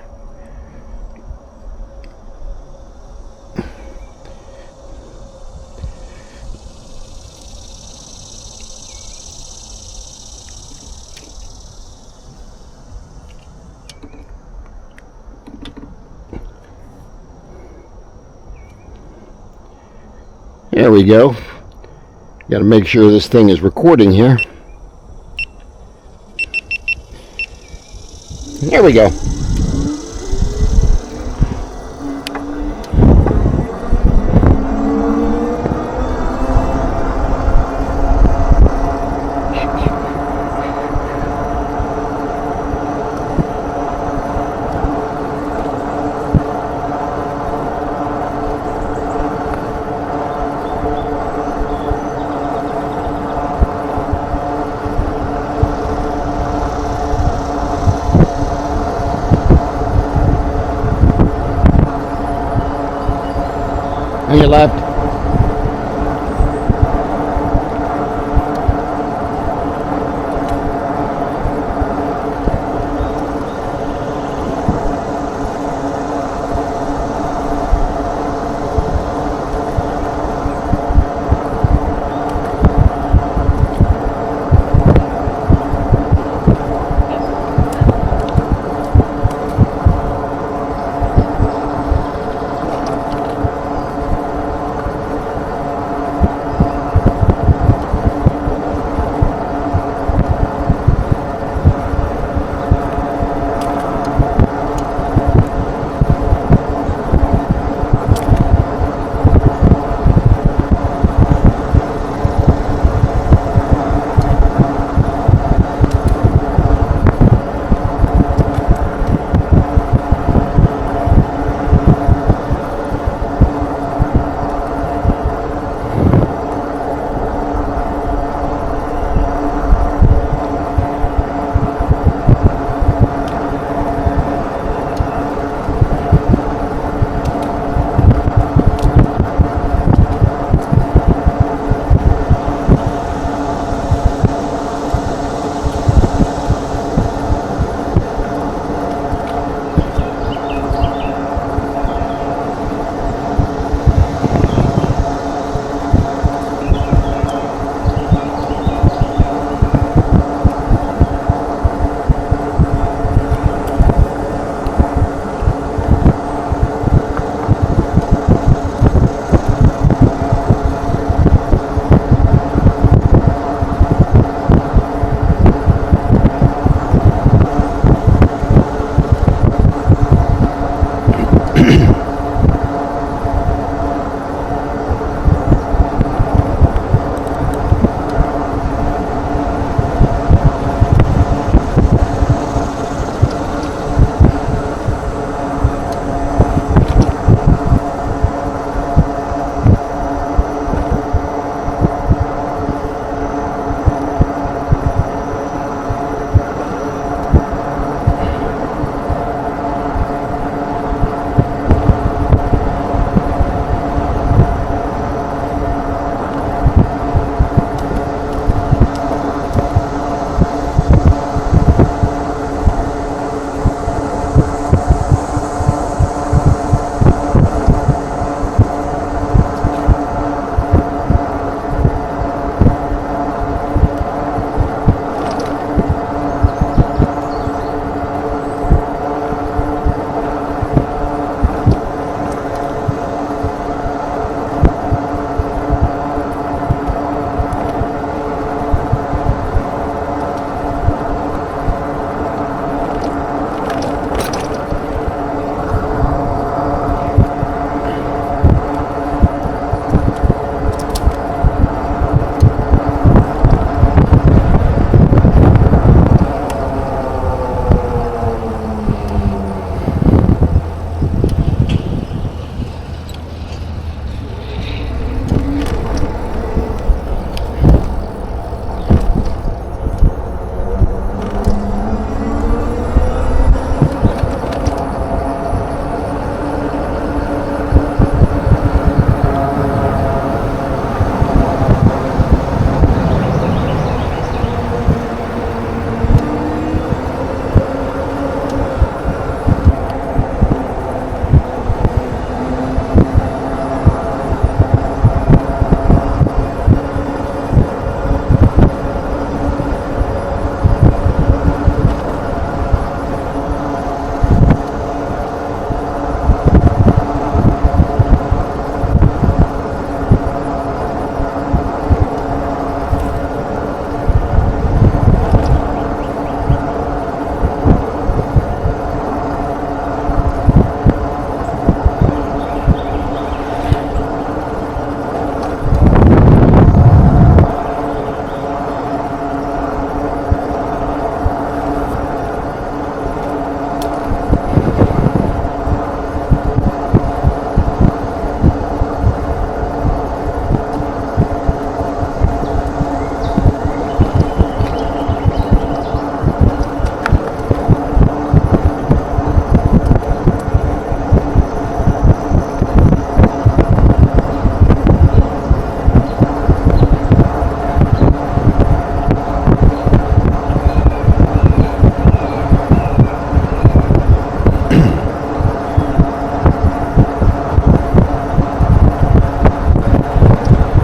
There we go. Got to make sure this thing is recording here. There we go. On your left.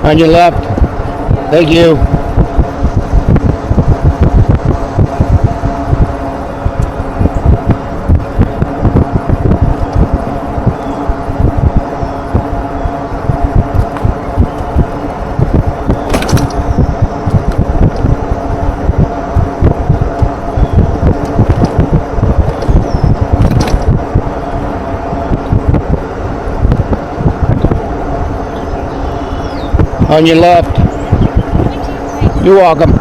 On your left. Thank you. On your left. You're welcome.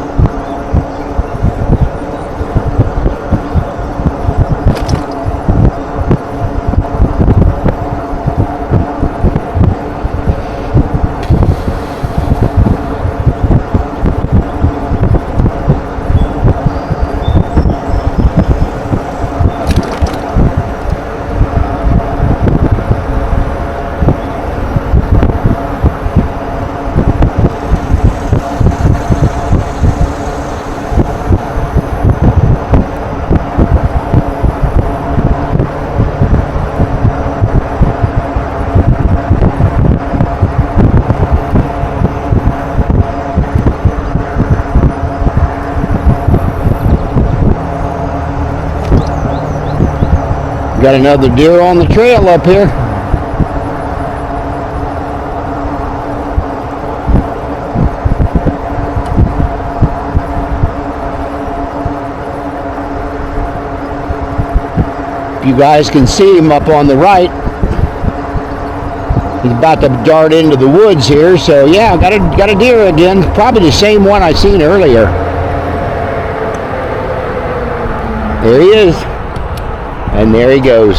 Got another deer on the trail up here. If you guys can see him up on the right, he's about to dart into the woods here. So yeah, got a deer again. Probably the same one I seen earlier. There he is. And there he goes.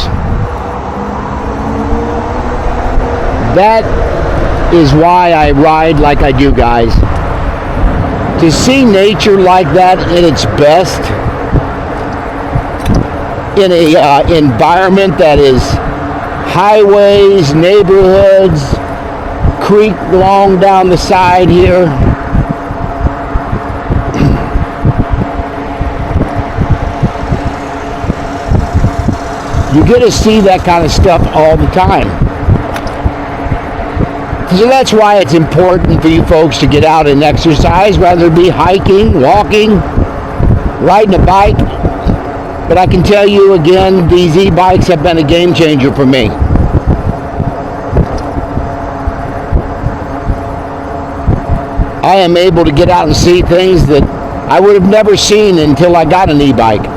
That is why I ride like I do, guys. To see nature like that in its best, in a environment that is highways, neighborhoods, creek long down the side here. You get to see that kind of stuff all the time. So that's why it's important for you folks to get out and exercise, whether it be hiking, walking, riding a bike. But I can tell you again, these e-bikes have been a game changer for me. I am able to get out and see things that I would have never seen until I got an e-bike.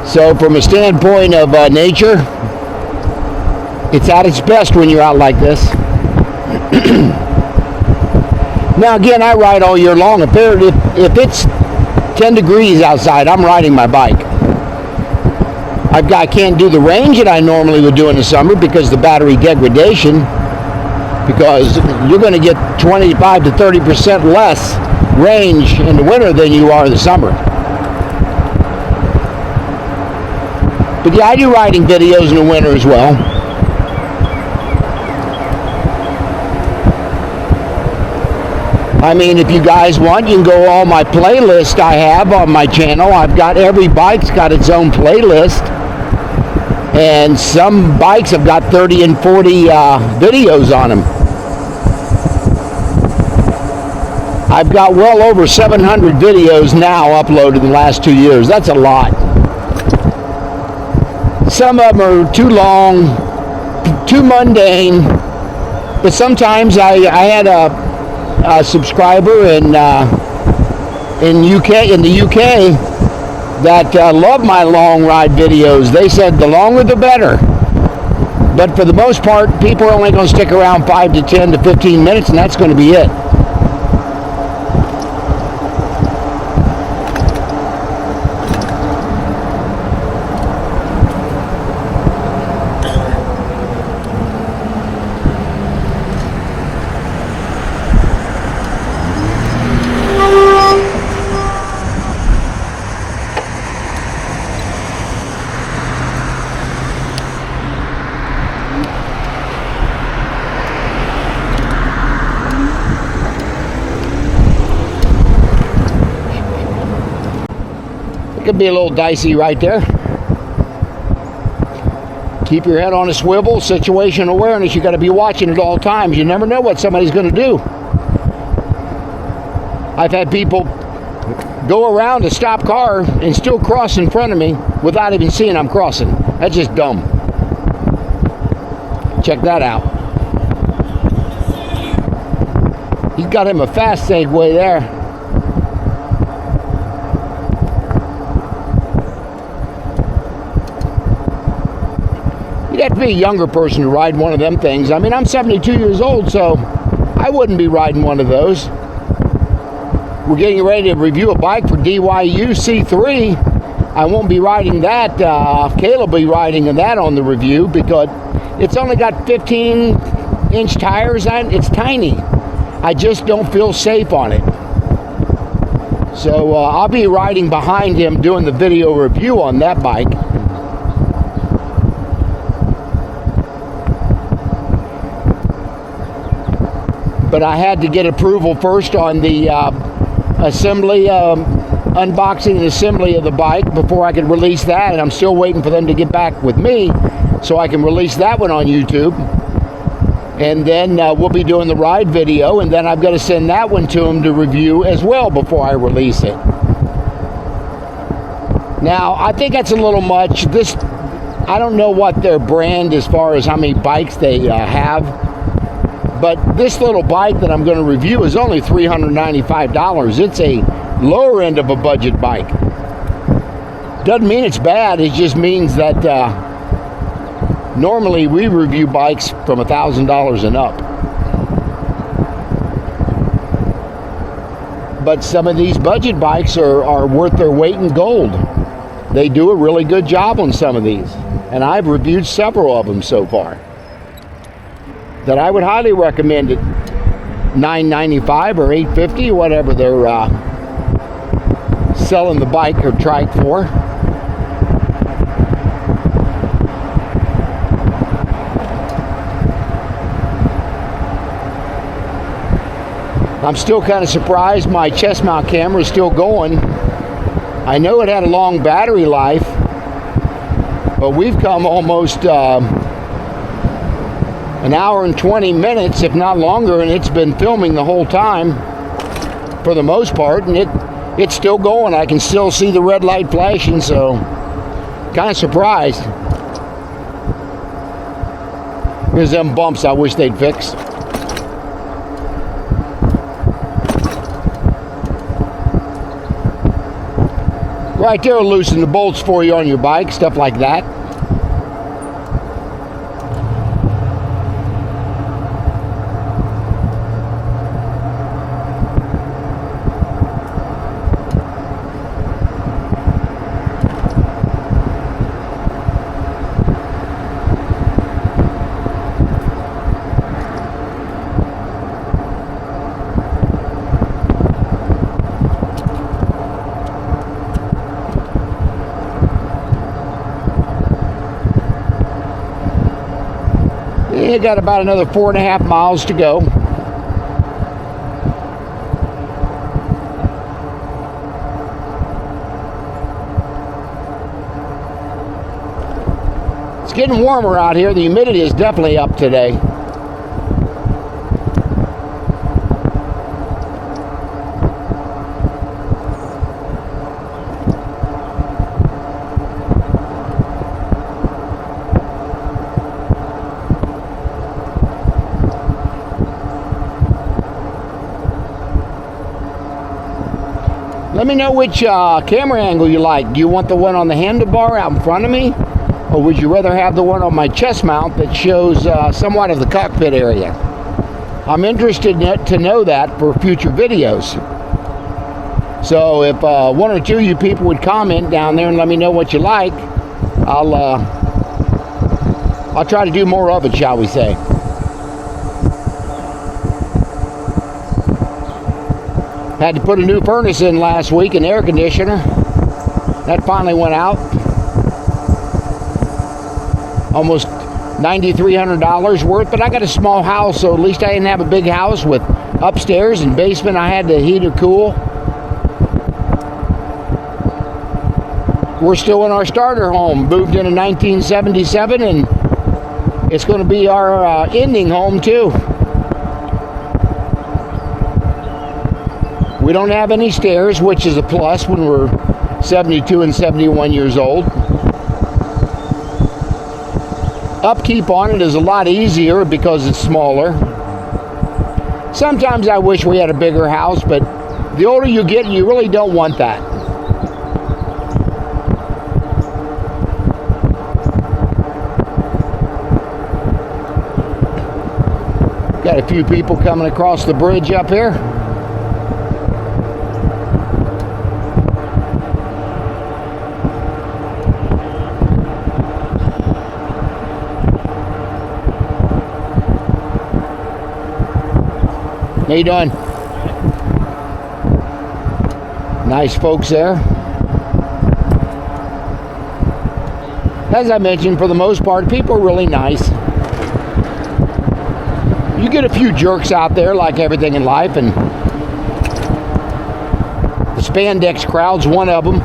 So from a standpoint of nature, it's at its best when you're out like this. Now again, I ride all year long. If it's 10 degrees outside, I'm riding my bike. I can't do the range that I normally would do in the summer because the battery degradation, because you're going to get 25 to 30% less range in the winter than you are in the summer. But yeah, I do riding videos in the winter as well. I mean, if you guys want, you can go all my playlist I have on my channel. I've got every bike's got its own playlist. And some bikes have got 30 and 40 videos on them. I've got well over 700 videos now uploaded in the last 2 years. That's a lot. Some of them are too long, too mundane, but sometimes I had a subscriber in the UK that loved my long ride videos. They said the longer the better, but for the most part, people are only going to stick around 5 to 10 to 15 minutes, and that's going to be it. could be a little dicey right there. Keep your head on a swivel, situation awareness. You got to be watching at all times. You never know what somebody's going to do. I've had people go around a stopped car and still cross in front of me without even seeing I'm crossing. That's just dumb. Check that out. He's got him a fast Segway there. You'd have to be a younger person to ride one of them things. I mean, I'm 72 years old, so I wouldn't be riding one of those. We're getting ready to review a bike for DYU C3. I won't be riding that. Caleb will be riding that on the review because it's only got 15-inch tires and it's tiny. I just don't feel safe on it. So I'll be riding behind him doing the video review on that bike. But I had to get approval first on the assembly, unboxing and assembly of the bike before I could release that, and I'm still waiting for them to get back with me so I can release that one on YouTube. And then we'll be doing the ride video, and then I've got to send that one to them to review as well before I release it. Now, I think that's a little much. I don't know what their brand as far as how many bikes they have. But this little bike that I'm going to review is only $395. It's a lower end of a budget bike. Doesn't mean it's bad. It just means that normally we review bikes from $1,000 and up. But some of these budget bikes are worth their weight in gold. They do a really good job on some of these. And I've reviewed several of them so far that I would highly recommend it. $995 or $850, whatever they're selling the bike or trike for. I'm still kind of surprised my chest mount camera is still going. I know it had a long battery life, but we've come almost an hour and 20 minutes, if not longer, and it's been filming the whole time for the most part, and it's still going. I can still see the red light flashing, so kind of surprised. Here's them bumps I wish they'd fix. Right there will loosen the bolts for you on your bike, stuff like that. You got about another 4.5 miles to go. It's getting warmer out here. The humidity is definitely up today. Let me know which camera angle you like. Do you want the one on the handlebar out in front of me? Or would you rather have the one on my chest mount that shows somewhat of the cockpit area? I'm interested to know that for future videos. So if one or two of you people would comment down there and let me know what you like, I'll try to do more of it, shall we say. Had to put a new furnace in last week, an air conditioner. That finally went out. Almost $9,300 worth, but I got a small house, so at least I didn't have a big house with upstairs and basement I had to heat or cool. We're still in our starter home. Moved in 1977, and it's going to be our ending home too. We don't have any stairs, which is a plus when we're 72 and 71 years old. Upkeep on it is a lot easier because it's smaller. Sometimes I wish we had a bigger house, but the older you get, you really don't want that. Got a few people coming across the bridge up here. How you doing? Nice folks there. As I mentioned, for the most part, people are really nice. You get a few jerks out there, like everything in life, and the spandex crowd's one of them.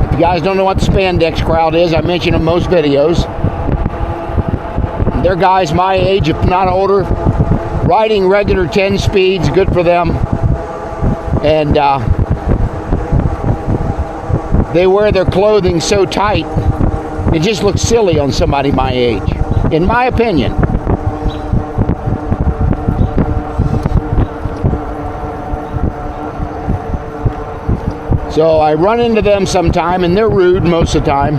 If you guys don't know what the spandex crowd is, I mention in most videos. They're guys my age, if not older, riding regular 10 speeds, good for them. And they wear their clothing so tight, it just looks silly on somebody my age, in my opinion. So I run into them sometime, and they're rude most of the time,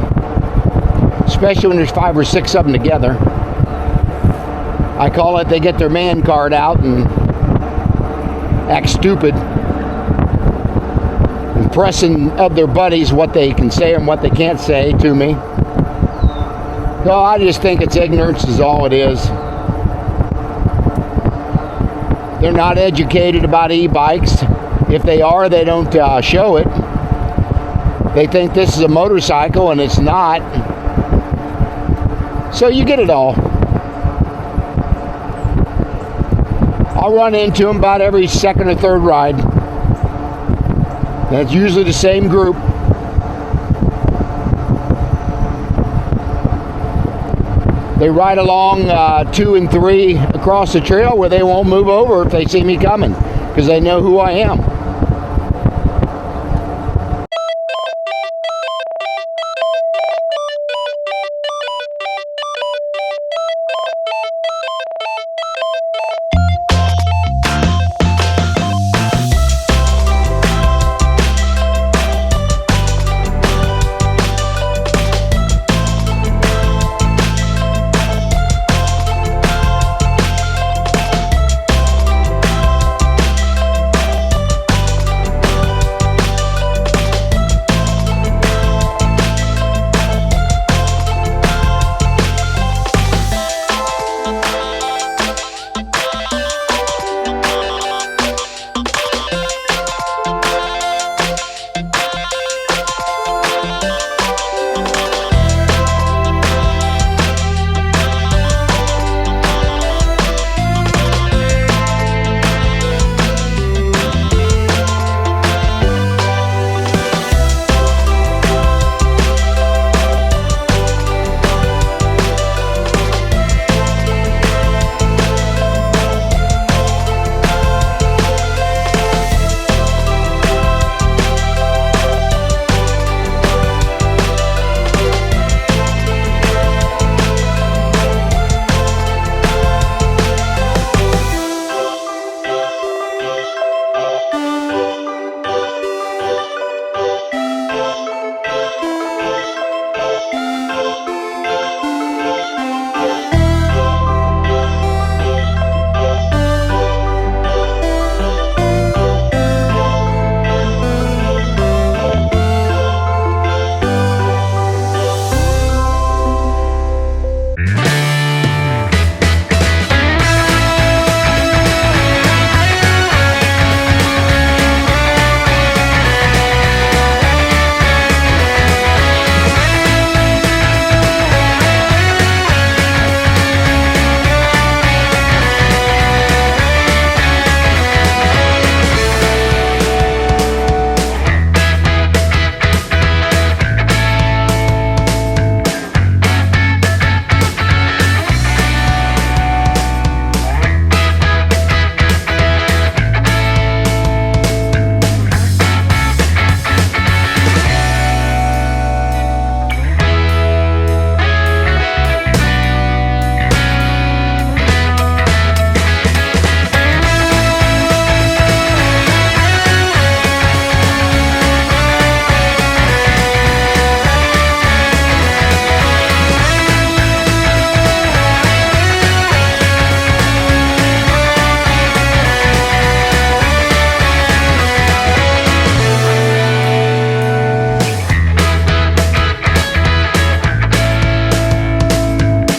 especially when there's 5 or 6 of them together. I call it they get their man card out and act stupid, impressing of their buddies what they can say and what they can't say to me. So I just think it's ignorance is all it is. They're not educated about e-bikes. If they are, they don't show it. They think this is a motorcycle and it's not. So you get it all. I'll run into them about every second or third ride. That's usually the same group. They ride along 2 and 3 across the trail where they won't move over if they see me coming, because they know who I am.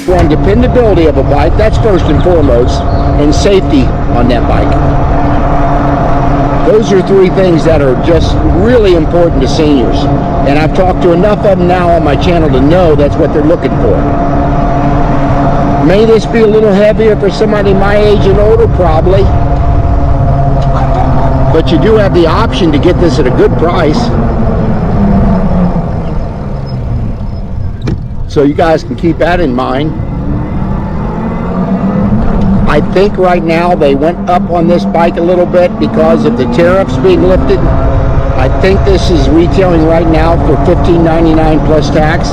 one, dependability of a bike, that's first and foremost, and safety on that bike. Those are three things that are just really important to seniors. And I've talked to enough of them now on my channel to know that's what they're looking for. May this be a little heavier for somebody my age and older? Probably. But you do have the option to get this at a good price. So you guys can keep that in mind. I think right now they went up on this bike a little bit because of the tariffs being lifted. I think this is retailing right now for $15.99 plus tax.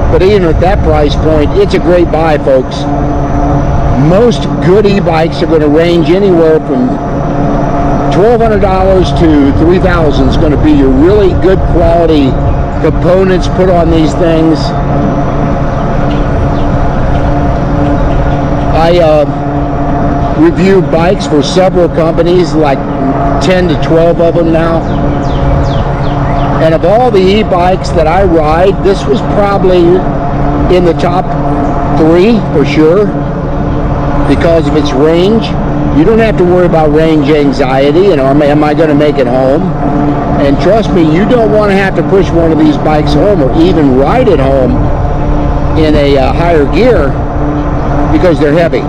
But even at that price point, it's a great buy, folks. Most good e-bikes are going to range anywhere from $1,200 to $3,000 is going to be your really good quality components put on these things. I review bikes for several companies, like 10 to 12 of them now. And of all the e-bikes that I ride, this was probably in the top 3 for sure because of its range. You don't have to worry about range anxiety and am I going to make it home? And trust me, you don't want to have to push one of these bikes home or even ride it home in a higher gear because they're heavy.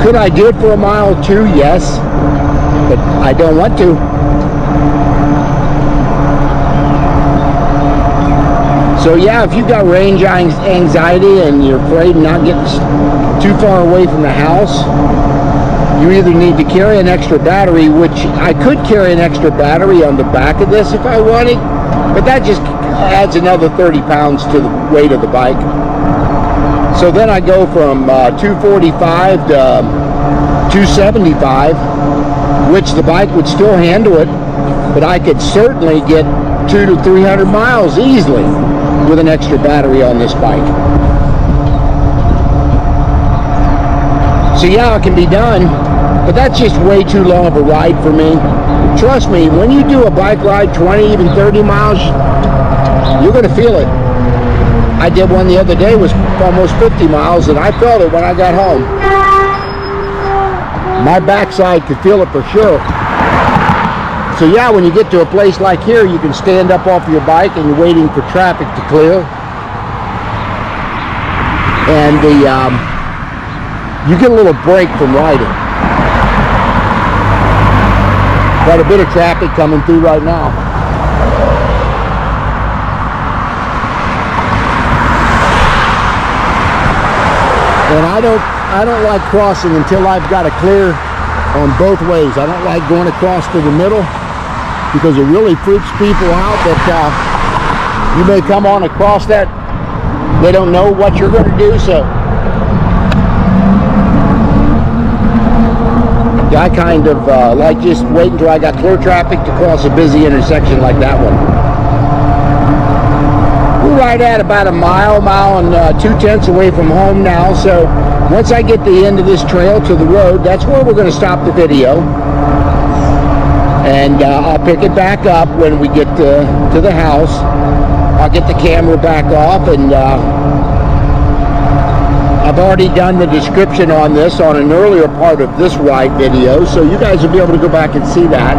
Could I do it for a mile or two? Yes, but I don't want to. So yeah, if you've got range anxiety and you're afraid of not getting too far away from the house, you either need to carry an extra battery, which I could carry an extra battery on the back of this if I wanted, but that just adds another 30 pounds to the weight of the bike. So then I go from 245 to 275, which the bike would still handle it, but I could certainly get 200 to 300 miles easily with an extra battery on this bike. So yeah, it can be done, but that's just way too long of a ride for me. Trust me, when you do a bike ride 20, even 30 miles, you're going to feel it. I did one the other day, was almost 50 miles, and I felt it when I got home. My backside could feel it for sure. So yeah, when you get to a place like here, you can stand up off your bike and you're waiting for traffic to clear. And you get a little break from riding. Quite a bit of traffic coming through right now. And I don't like crossing until I've got it clear on both ways. I don't like going across to the middle because it really freaks people out that you may come on across that. They don't know what you're going to do, so I kind of like just wait until I got clear traffic to cross a busy intersection like that one. We're right at about a mile and 2/10 away from home now, so once I get the end of this trail to the road, that's where we're going to stop the video. And I'll pick it back up when we get to the house. I'll get the camera back off, and I've already done the description on this on an earlier part of this ride video, so you guys will be able to go back and see that.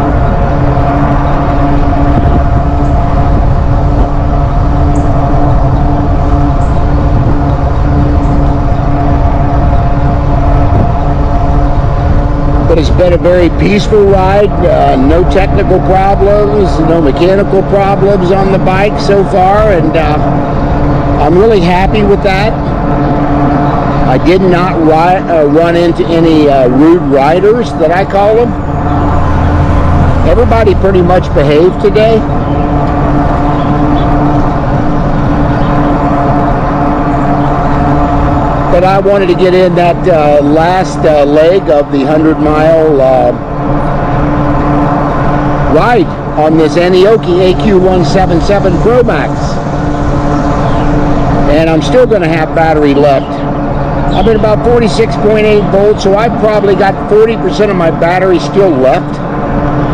But it's been a very peaceful ride, no technical problems, no mechanical problems on the bike so far, and I'm really happy with that. I did not run into any rude riders that I call them. Everybody pretty much behaved today. But I wanted to get in that last leg of the 100-mile ride on this Aniioki AQ 177 Pro Max. And I'm still going to have battery left. I'm at about 46.8 volts, so I've probably got 40% of my battery still left.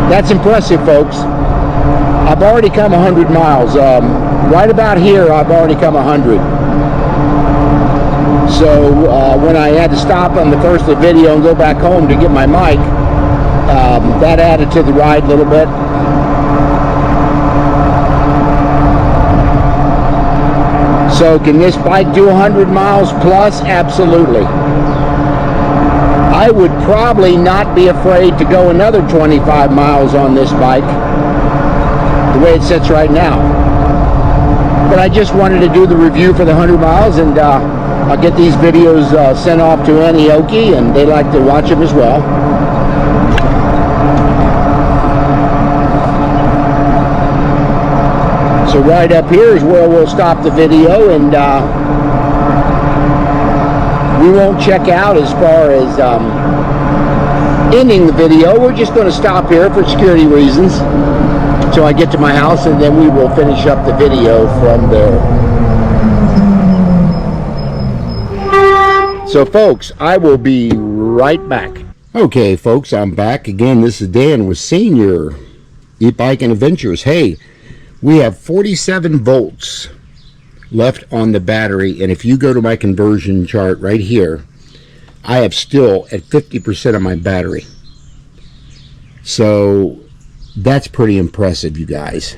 That's impressive, folks. I've already come 100 miles. Right about here, I've already come 100. So when I had to stop on the first of the video and go back home to get my mic, that added to the ride a little bit. So can this bike do 100 miles plus? Absolutely. I would probably not be afraid to go another 25 miles on this bike, the way it sits right now. But I just wanted to do the review for the 100 miles, and I'll get these videos sent off to Aniioki, and they like to watch them as well. So right up here is where we'll stop the video, and we won't check out as far as ending the video. We're just going to stop here for security reasons until I get to my house, and then we will finish up the video from there. So folks, I will be right back. Okay folks, I'm back again. This is Dan with Senior E-Biking Adventures. Hey, we have 47 volts left on the battery, and if you go to my conversion chart right here, I have still at 50% of my battery. So that's pretty impressive, you guys.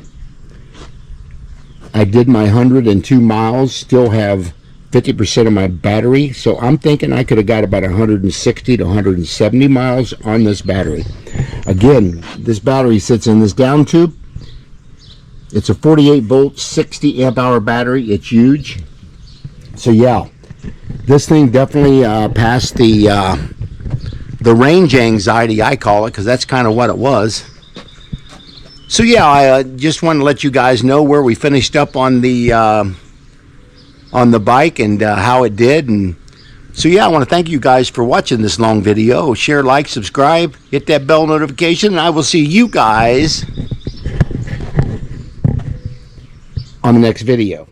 I did my 102 miles, still have 50% of my battery, so I'm thinking I could have got about 160 to 170 miles on this battery. Again, this battery sits in this down tube. It's a 48 volt 60 amp hour battery. It's huge. So yeah, this thing definitely passed the range anxiety, I call it, because that's kind of what it was. So yeah, I just want to let you guys know where we finished up on the bike and how it did. And so yeah, I want to thank you guys for watching this long video. Share, like, subscribe, hit that bell notification, and I will see you guys on the next video.